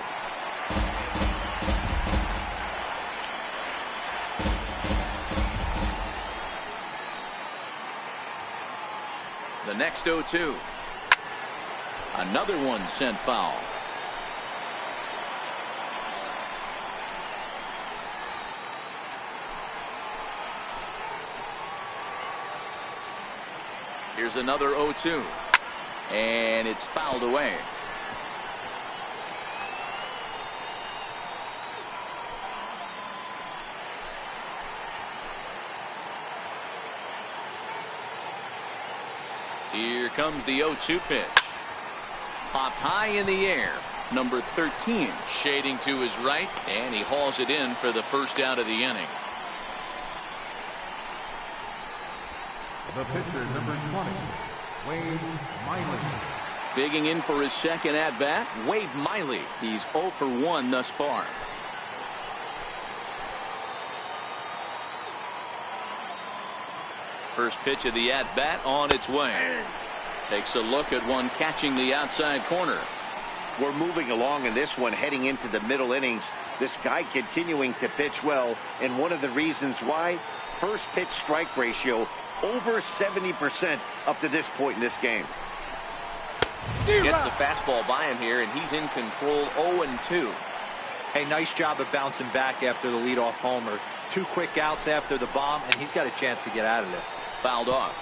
The next 0-2. Another one sent foul. Here's another 0-2. And it's fouled away. Here comes the 0-2 pitch. Popped high in the air. Number 13 shading to his right, and he hauls it in for the first out of the inning. The pitcher, number 20, Wade Miley. Digging in for his second at bat, Wade Miley. He's 0 for 1 thus far. First pitch of the at bat on its way. Takes a look at one catching the outside corner. We're moving along in this one, heading into the middle innings. This guy continuing to pitch well, and one of the reasons why, first pitch strike ratio over 70% up to this point in this game. Gets the fastball by him here, and he's in control. 0-2. Hey, nice job of bouncing back after the leadoff homer. 2 quick outs after the bomb, and he's got a chance to get out of this. Fouled off.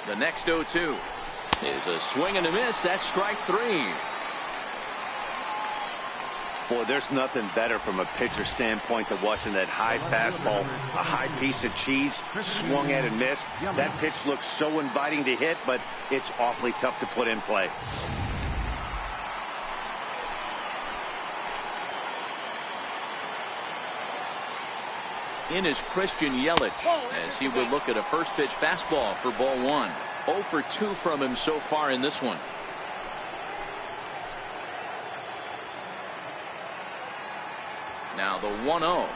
The next 0-2 is a swing and a miss. That's strike 3. Boy, there's nothing better from a pitcher standpoint than watching that high fastball, a high piece of cheese, swung at and missed. That pitch looks so inviting to hit, but it's awfully tough to put in play. In is Christian Yelich, as he will look at a first pitch fastball for ball 1. 0 for 2 from him so far in this one. Now the 1-0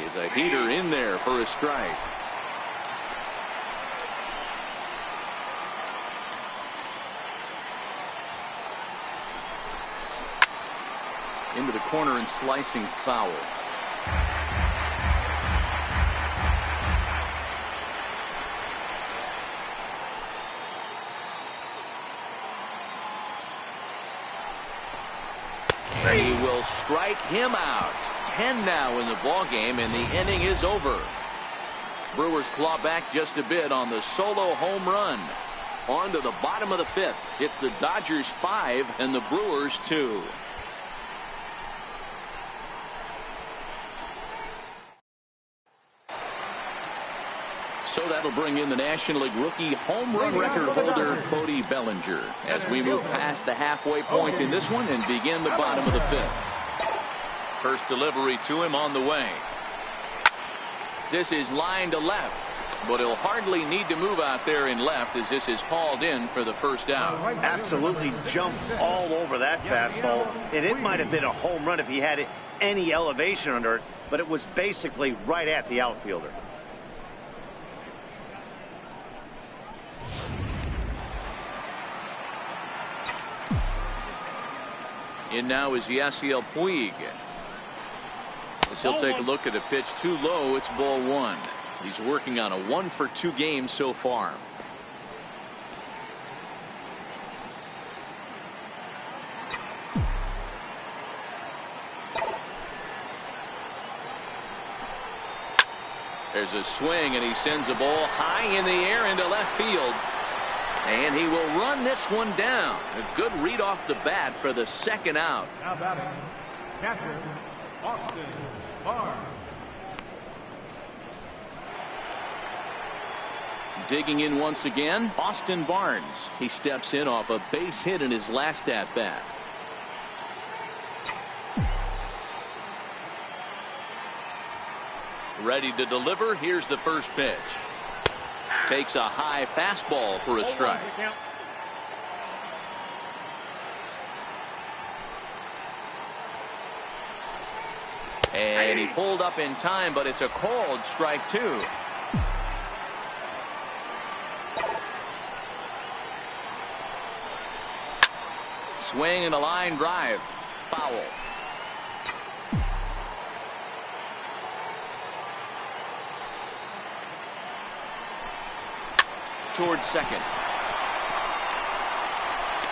is a heater in there for a strike. Into the corner and slicing foul. He will strike him out. 10 now in the ball game, and the inning is over. Brewers claw back just a bit on the solo home run. On to the bottom of the 5th. It's the Dodgers 5 and the Brewers 2. So that'll bring in the National League rookie home run record holder Cody Bellinger as we move past the halfway point in this one and begin the bottom of the fifth. First delivery to him on the way. This is line to left, but he'll hardly need to move out there in left as this is hauled in for the first out. Absolutely jumped all over that fastball, and it might have been a home run if he had any elevation under it, but it was basically right at the outfielder. In now is Yasiel Puig. As he'll take a look at a pitch too low, it's ball one. He's working on a 1-for-2 game so far. There's a swing, and he sends a ball high in the air into left field. And he will run this one down. A good read off the bat for the second out. Now batting, catcher, Austin Barnes. Digging in once again, Austin Barnes. He steps in off a base hit in his last at bat. Ready to deliver. Here's the first pitch. Takes a high fastball for a strike. And he pulled up in time, but it's a called strike two. Swing and a line drive. Foul. Towards second.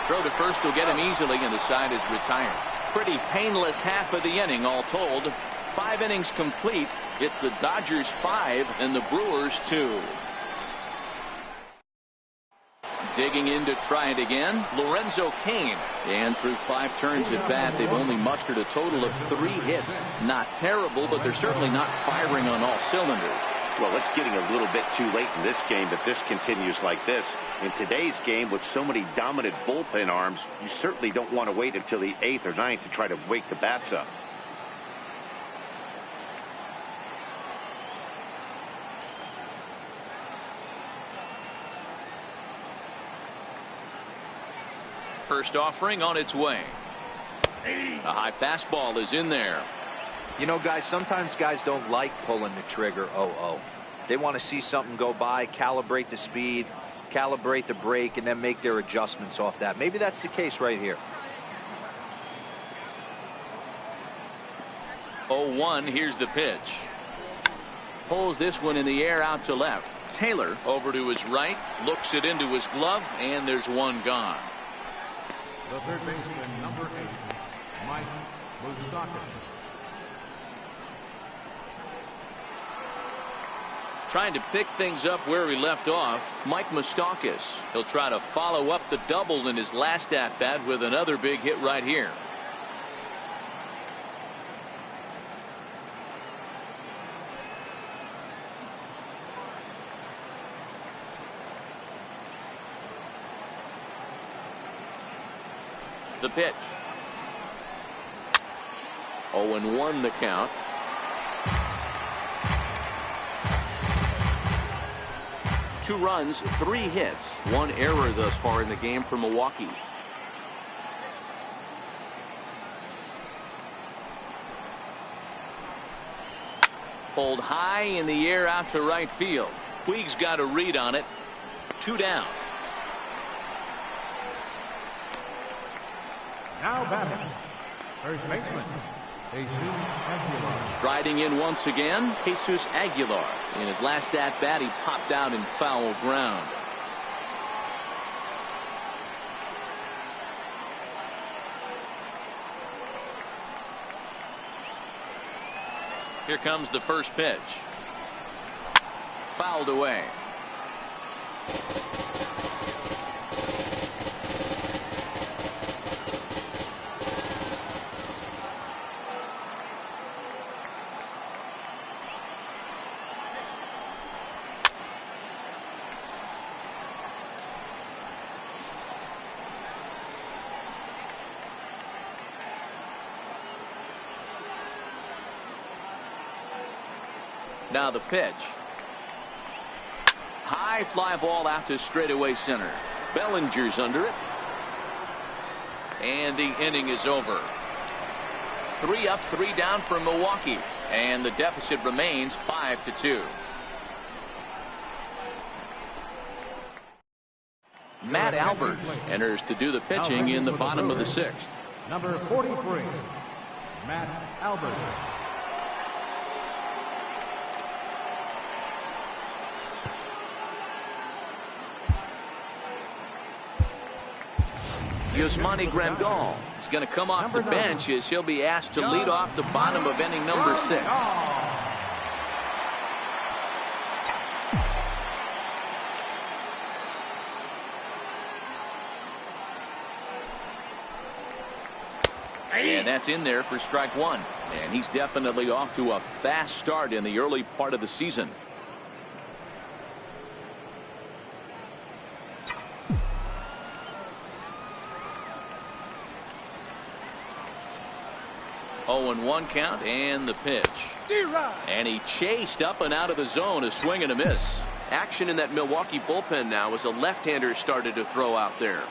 Throw to first will get him easily, and the side is retired. Pretty painless half of the inning all told. 5 innings complete. It's the Dodgers 5 and the Brewers 2. Digging in to try it again, Lorenzo Cain. And through 5 turns at bat, they've only mustered a total of 3 hits. Not terrible, but they're certainly not firing on all cylinders. Well, it's getting a little bit too late in this game if this continues like this. In today's game, with so many dominant bullpen arms, you certainly don't want to wait until the 8th or 9th to try to wake the bats up. First offering on its way. A high fastball is in there. You know, guys, sometimes guys don't like pulling the trigger 0-0. They want to see something go by, calibrate the speed, calibrate the break, and then make their adjustments off that. Maybe that's the case right here. 0-1, here's the pitch. Pulls this one in the air out to left. Taylor over to his right, looks it into his glove, and there's one gone. The third baseman, number 8, Mike Moustakas. Trying to pick things up where he left off, Mike Moustakas. He'll try to follow up the double in his last at-bat with another big hit right here. The pitch. 0-1 the count. Two runs, 3 hits, 1 error thus far in the game for Milwaukee. Pulled high in the air out to right field. Puig's got a read on it. 2 down. Now batting, first baseman, Jesus Aguilar. Striding in once again, Jesus Aguilar. In his last at-bat, he popped out in foul ground. Here comes the first pitch. Fouled away. Now the pitch. High fly ball out to straightaway center. Bellinger's under it. And the inning is over. 3 up, 3 down for Milwaukee. And the deficit remains 5-2. Matt Albert enters to do the pitching in the bottom of the 6th. Number 43, Matt Albert. Yasmani Grandal is going to come off the bench as he'll be asked to lead off the bottom of inning number 6. And that's in there for strike 1. And he's definitely off to a fast start in the early part of the season. Oh, and 1 count, and the pitch. And he chased up and out of the zone, a swing and a miss. Action in that Milwaukee bullpen now as a left-hander started to throw out there.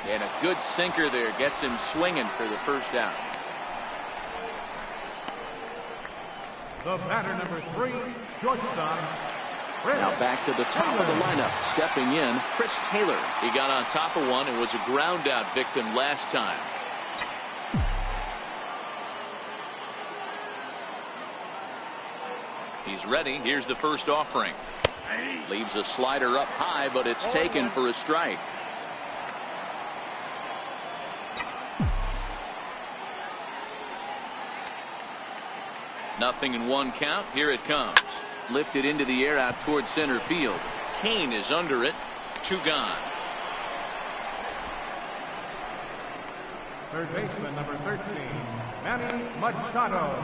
And a good sinker there gets him swinging for the first out. The batter, number 3, shortstop. Now back to the top of the lineup. Stepping in, Chris Taylor. He got on top of one and was a ground out victim last time. He's ready. Here's the first offering. Leaves a slider up high, but it's taken for a strike. Nothing in 1 count. Here it comes. Lifted into the air out towards center field. Kane is under it. 2 gone. Third baseman, number 13, Manny Machado.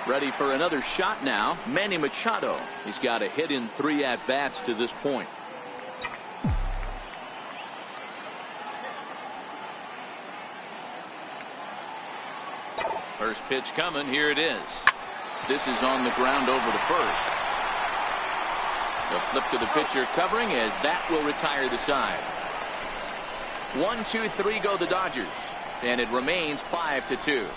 Ready for another shot now. Manny Machado. He's got a hit in 3 at-bats to this point. First pitch coming. Here it is. This is on the ground over the first. The flip to the pitcher covering as that will retire the side. 1, 2, 3 go the Dodgers. And it remains 5-2.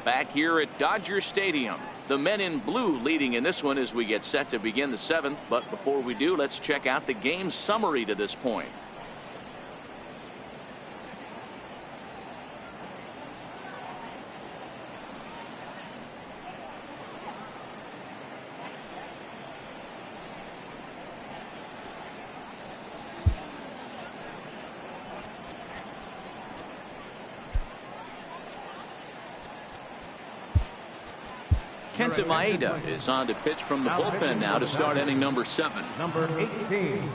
Back here at Dodger Stadium. The men in blue leading in this one as we get set to begin the 7th. But before we do, let's check out the game summary to this point. Kenta Maeda is on to pitch from the bullpen now to start inning number 7. Number 18.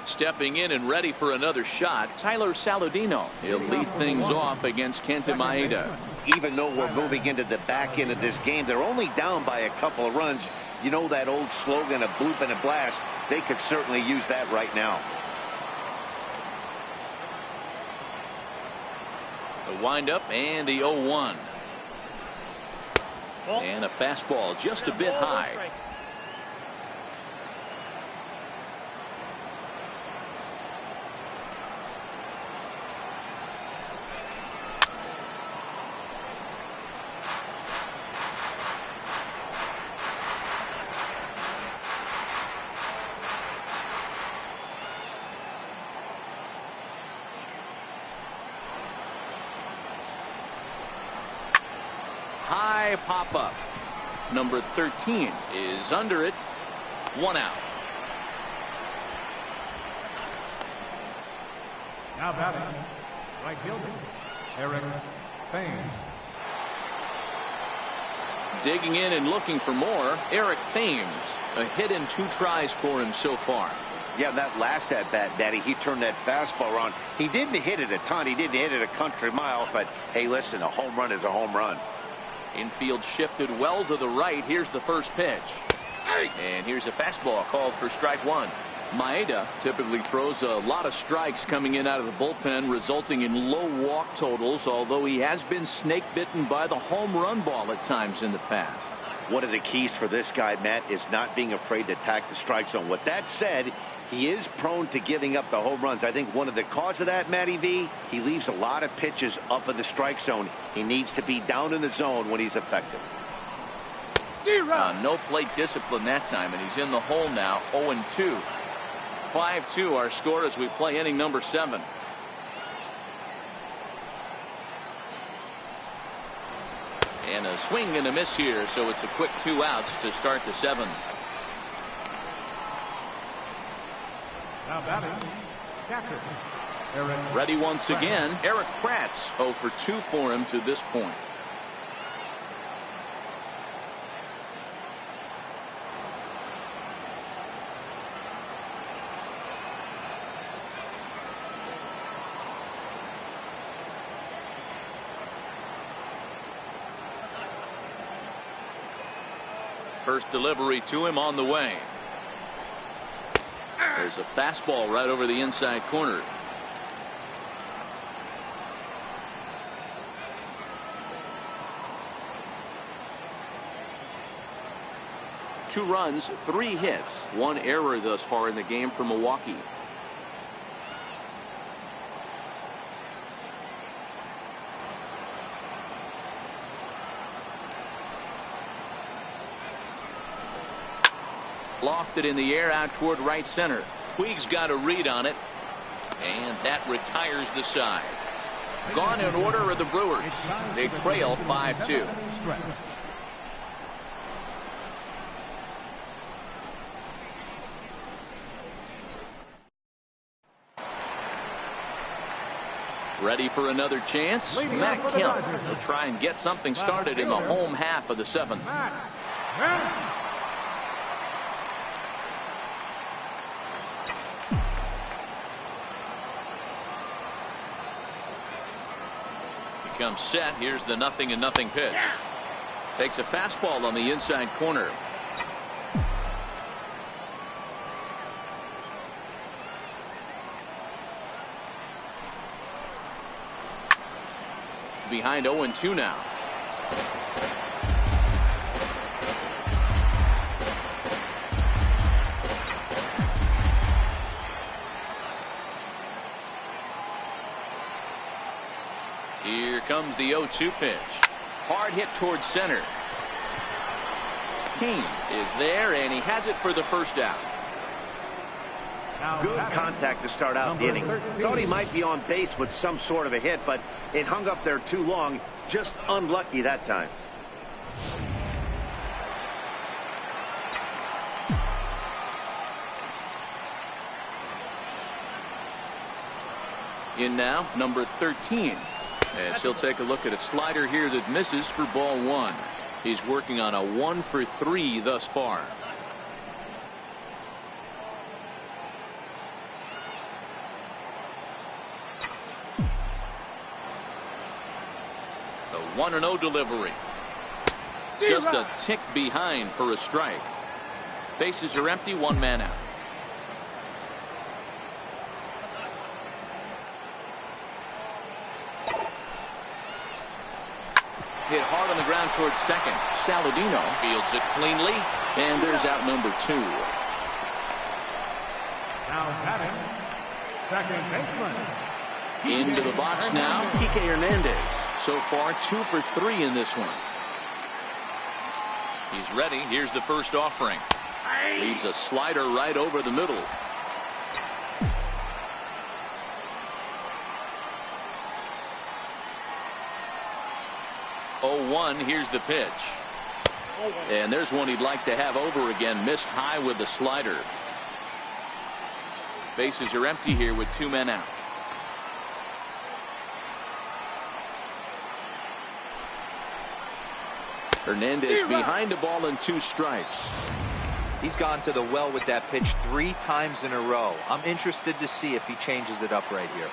Stepping in and ready for another shot, Tyler Saladino. He'll lead things off against Kenta Maeda. Even though we're moving into the back end of this game, they're only down by a couple of runs. You know that old slogan, a bloop and a blast. They could certainly use that right now. The windup and the 0-1. And a fastball just a bit high. High pop up. Number 13 is under it. 1 out. Now batting, right fielder, Eric Thames. Digging in and looking for more, Eric Thames. A hit and 2 tries for him so far. Yeah, that last at bat, Daddy, he turned that fastball around. He didn't hit it a ton. He didn't hit it a country mile. But, hey, listen, a home run is a home run. Infield shifted well to the right. Here's the first pitch. And here's a fastball called for strike one. Maeda typically throws a lot of strikes coming in out of the bullpen, resulting in low walk totals, although he has been snake bitten by the home run ball at times in the past. One of the keys for this guy, Matt, is not being afraid to attack the strike zone. With that said, he is prone to giving up the home runs. I think one of the cause of that, Matty V, he leaves a lot of pitches up in the strike zone. He needs to be down in the zone when he's effective. No plate discipline that time, and he's in the hole now, 0-2. 5-2 our score as we play inning number 7. And a swing and a miss here, so it's a quick 2 outs to start the 7th. Now batting, catcher, Eric. Ready once again, Eric Kratz, 0 for 2 for him to this point. First delivery to him on the way. There's a fastball right over the inside corner. Two runs, 3 hits, 1 error thus far in the game for Milwaukee. Lofted in the air out toward right center. Puig's got a read on it, and that retires the side. Gone in order are the Brewers. They trail 5-2. Ready for another chance? Matt Kemp will try and get something started in the home half of the 7th. Comes set. Here's the 0-0 pitch. Takes a fastball on the inside corner. Behind 0-2 now. Here comes the 0-2 pitch. Hard hit towards center. King is there, and he has it for the first out. Good contact to start out the inning. Thought he might be on base with some sort of a hit, but it hung up there too long. Just unlucky that time. In now, number 13. As he'll take a look at a slider here that misses for ball 1. He's working on a 1 for 3 thus far. The 1-0 delivery. Just a tick behind for a strike. Bases are empty, 1 man out. Hit hard on the ground towards second. Saladino fields it cleanly, and there's out number 2. Now batting, second baseman. Into the box now, Kike Hernandez. So far 2 for 3 in this one. He's ready. Here's the first offering. Leaves a slider right over the middle. Here's the pitch. And there's one he'd like to have over again. Missed high with the slider. Bases are empty here with 2 men out. Hernandez behind the ball and 2 strikes. He's gone to the well with that pitch 3 times in a row. I'm interested to see if he changes it up right here.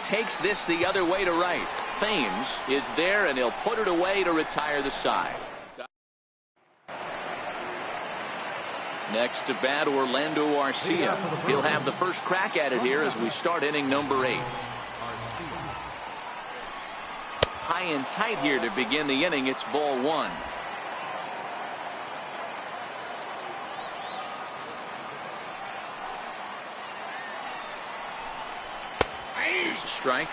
takes this the other way to right. Thames is there, and he'll put it away to retire the side. Next to bat, Orlando Arcia. He'll have the first crack at it here as we start inning number 8. High and tight here to begin the inning. It's ball 1. Here's a strike.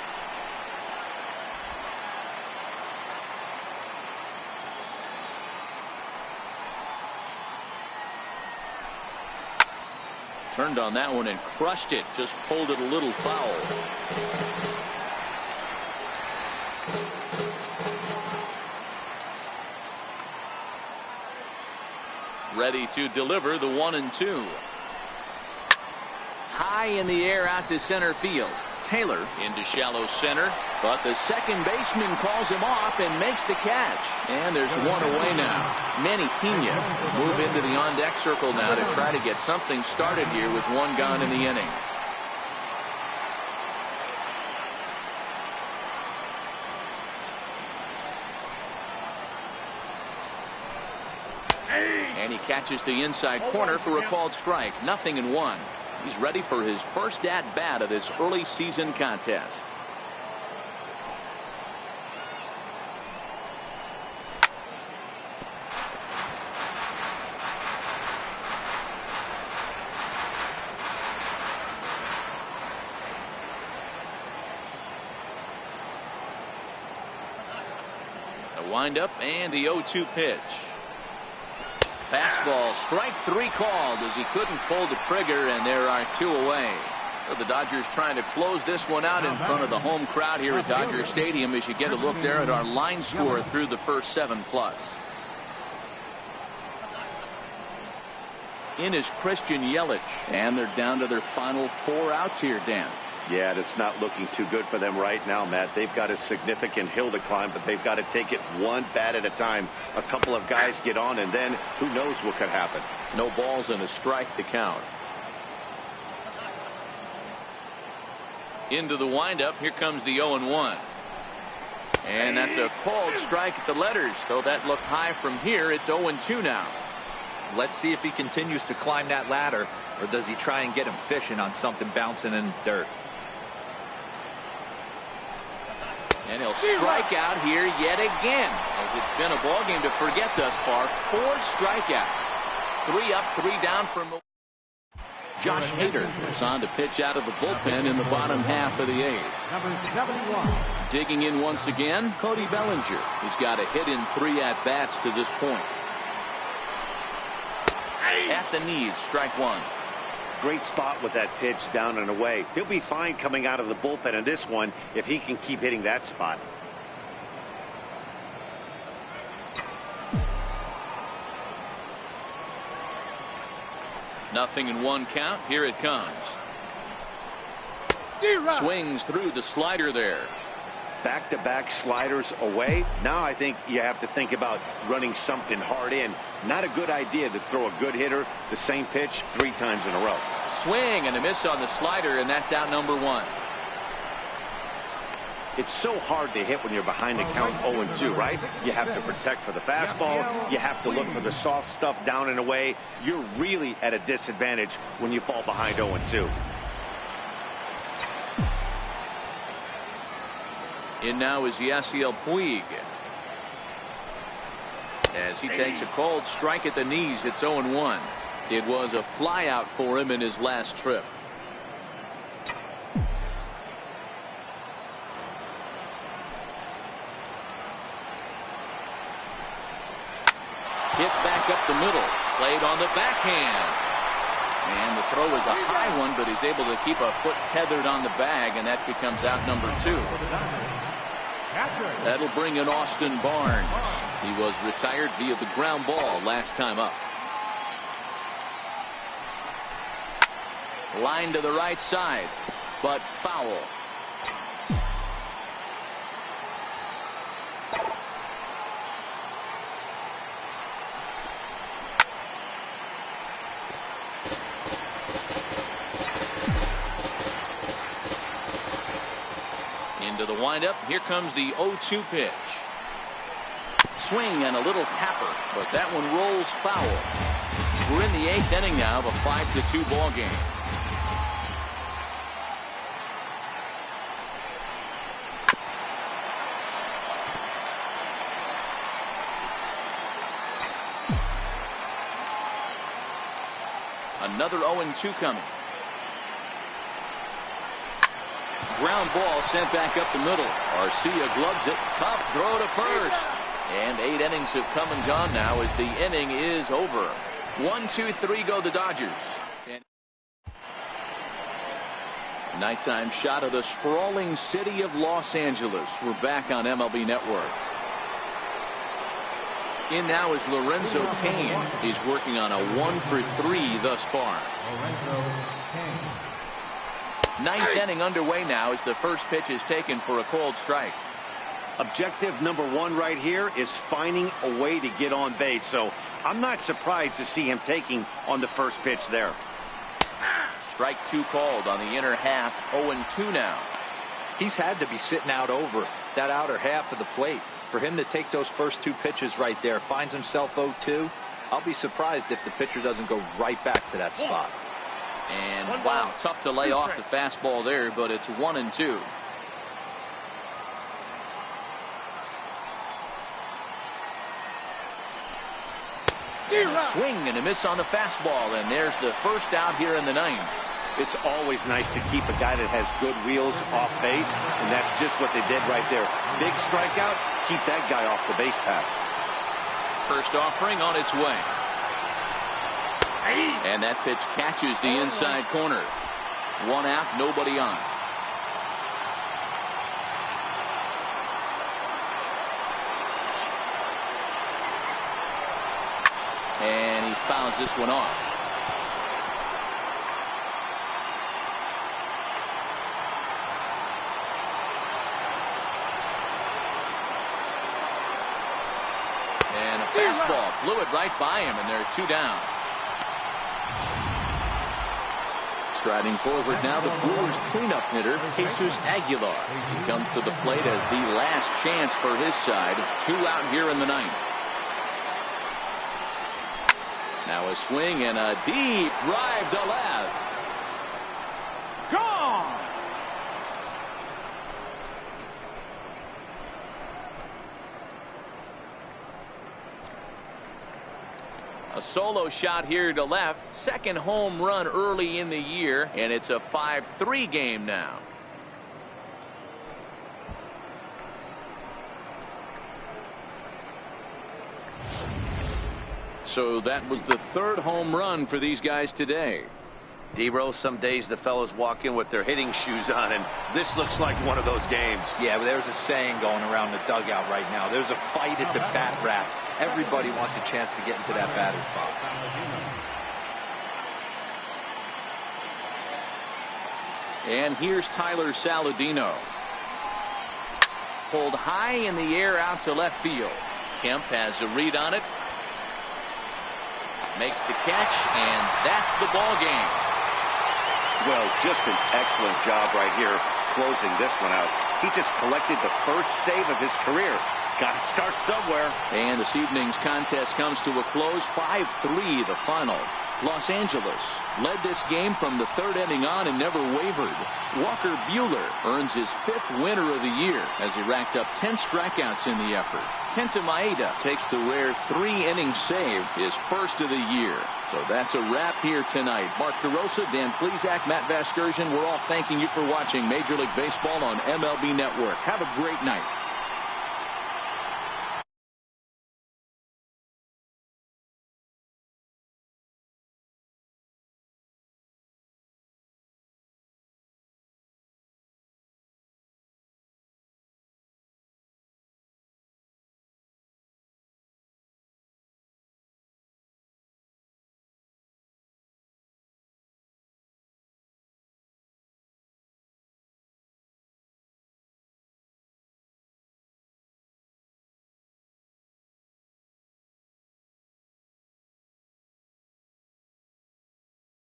Turned on that one and crushed it. Just pulled it a little foul. Ready to deliver the 1-2. High in the air out to center field. Taylor into shallow center, but the second baseman calls him off and makes the catch. And there's one away now. Manny will move into the on-deck circle now to try to get something started here with one gone in the inning. And he catches the inside corner for a called strike. 0-1. He's ready for his first at-bat of this early season contest. The windup and the 0-2 pitch. Fastball, strike 3 called as he couldn't pull the trigger, and there are 2 away. So the Dodgers trying to close this one out in front of the home crowd here at Dodger Stadium as you get a look there at our line score through the first 7+. In is Christian Yelich, and they're down to their final 4 outs here, Dan. Yeah, that's not looking too good for them right now, Matt. They've got a significant hill to climb, but they've got to take it one bat at a time. A couple of guys get on, and then who knows what could happen. No balls and a strike to count. Into the windup. Here comes the 0-1. And that's a called strike at the letters. Though that looked high from here, it's 0-2 now. Let's see if he continues to climb that ladder, or does he try and get him fishing on something bouncing in the dirt. And he'll strike out here yet again, as it's been a ball game to forget thus far. 4 strikeouts. 3 up, 3 down for Milwaukee. Josh Hader is on to pitch out of the bullpen in the bottom half of the 8th. Number 71. Digging in once again, Cody Bellinger. He's got a hit in 3 at-bats to this point. At the knees, strike 1. Great spot with that pitch down and away. He'll be fine coming out of the bullpen in this one if he can keep hitting that spot. Nothing in 1 count. Here it comes. Swings through the slider there. Back-to-back sliders away. Now I think you have to think about running something hard in. Not a good idea to throw a good hitter the same pitch 3 times in a row. Swing and a miss on the slider, and that's out number 1. It's so hard to hit when you're behind the count 0-2, right? You have to protect for the fastball. You have to look for the soft stuff down and away. You're really at a disadvantage when you fall behind 0-2. In now is Yasiel Puig. As he takes a called strike at the knees, it's 0-1. It was a fly out for him in his last trip. Hit back up the middle. Played on the backhand. And the throw is a high one, but he's able to keep a foot tethered on the bag, and that becomes out number 2. That'll bring in Austin Barnes. He was retired via the ground ball last time up. Line to the right side, but foul. to the windup. Here comes the 0-2 pitch. Swing and a little tapper, but that one rolls foul. We're in the 8th inning now of a 5-2 ball game. Another 0-2 coming. Ground ball sent back up the middle. Arcia gloves it. Tough throw to first. And 8 innings have come and gone now as the inning is over. 1, 2, 3 go the Dodgers. Nighttime shot of the sprawling city of Los Angeles. We're back on MLB Network. In now is Lorenzo Cain. He's working on a 1-for-3 thus far. 9th inning underway now as the first pitch is taken for a called strike. Objective number 1 right here is finding a way to get on base. So I'm not surprised to see him taking on the first pitch there. Strike 2 called on the inner half. 0-2 now. He's had to be sitting out over that outer half of the plate. For him to take those first 2 pitches right there, finds himself 0-2. I'll be surprised if the pitcher doesn't go right back to that spot. And wow, tough to lay off the fastball there, but it's 1-2. Swing and a miss on the fastball, and there's the first out here in the 9th. It's always nice to keep a guy that has good wheels off base, and that's just what they did right there. Big strikeout, keep that guy off the base path. First offering on its way. And that pitch catches the inside corner. 1 out, nobody on. And he fouls this one off. And a fastball blew it right by him, and they're 2 down. Striding forward now, the Brewers cleanup hitter, Jesus Aguilar. He comes to the plate as the last chance for his side. 2 out here in the 9th. Now a swing and a deep drive to left. Gone! A solo shot here to left. Second home run early in the year, and it's a 5-3 game now. So that was the 3rd home run for these guys today. D-Row, some days the fellows walk in with their hitting shoes on, and this looks like one of those games. Yeah, but there's a saying going around the dugout right now. There's a fight at the bat rack. Everybody wants a chance to get into that batter's box. And here's Tyler Saladino. Pulled high in the air out to left field. Kemp has a read on it. Makes the catch, and that's the ball game. Well, just an excellent job right here closing this one out. He just collected the first save of his career. Got to start somewhere. And this evening's contest comes to a close. 5-3 the final. Los Angeles led this game from the 3rd inning on and never wavered. Walker Buehler earns his 5th winner of the year as he racked up 10 strikeouts in the effort. Kenta Maeda takes the rare 3-inning save, his first of the year. So that's a wrap here tonight. Mark DeRosa, Dan Plesac, Matt Vasgersian, we're all thanking you for watching Major League Baseball on MLB Network. Have a great night.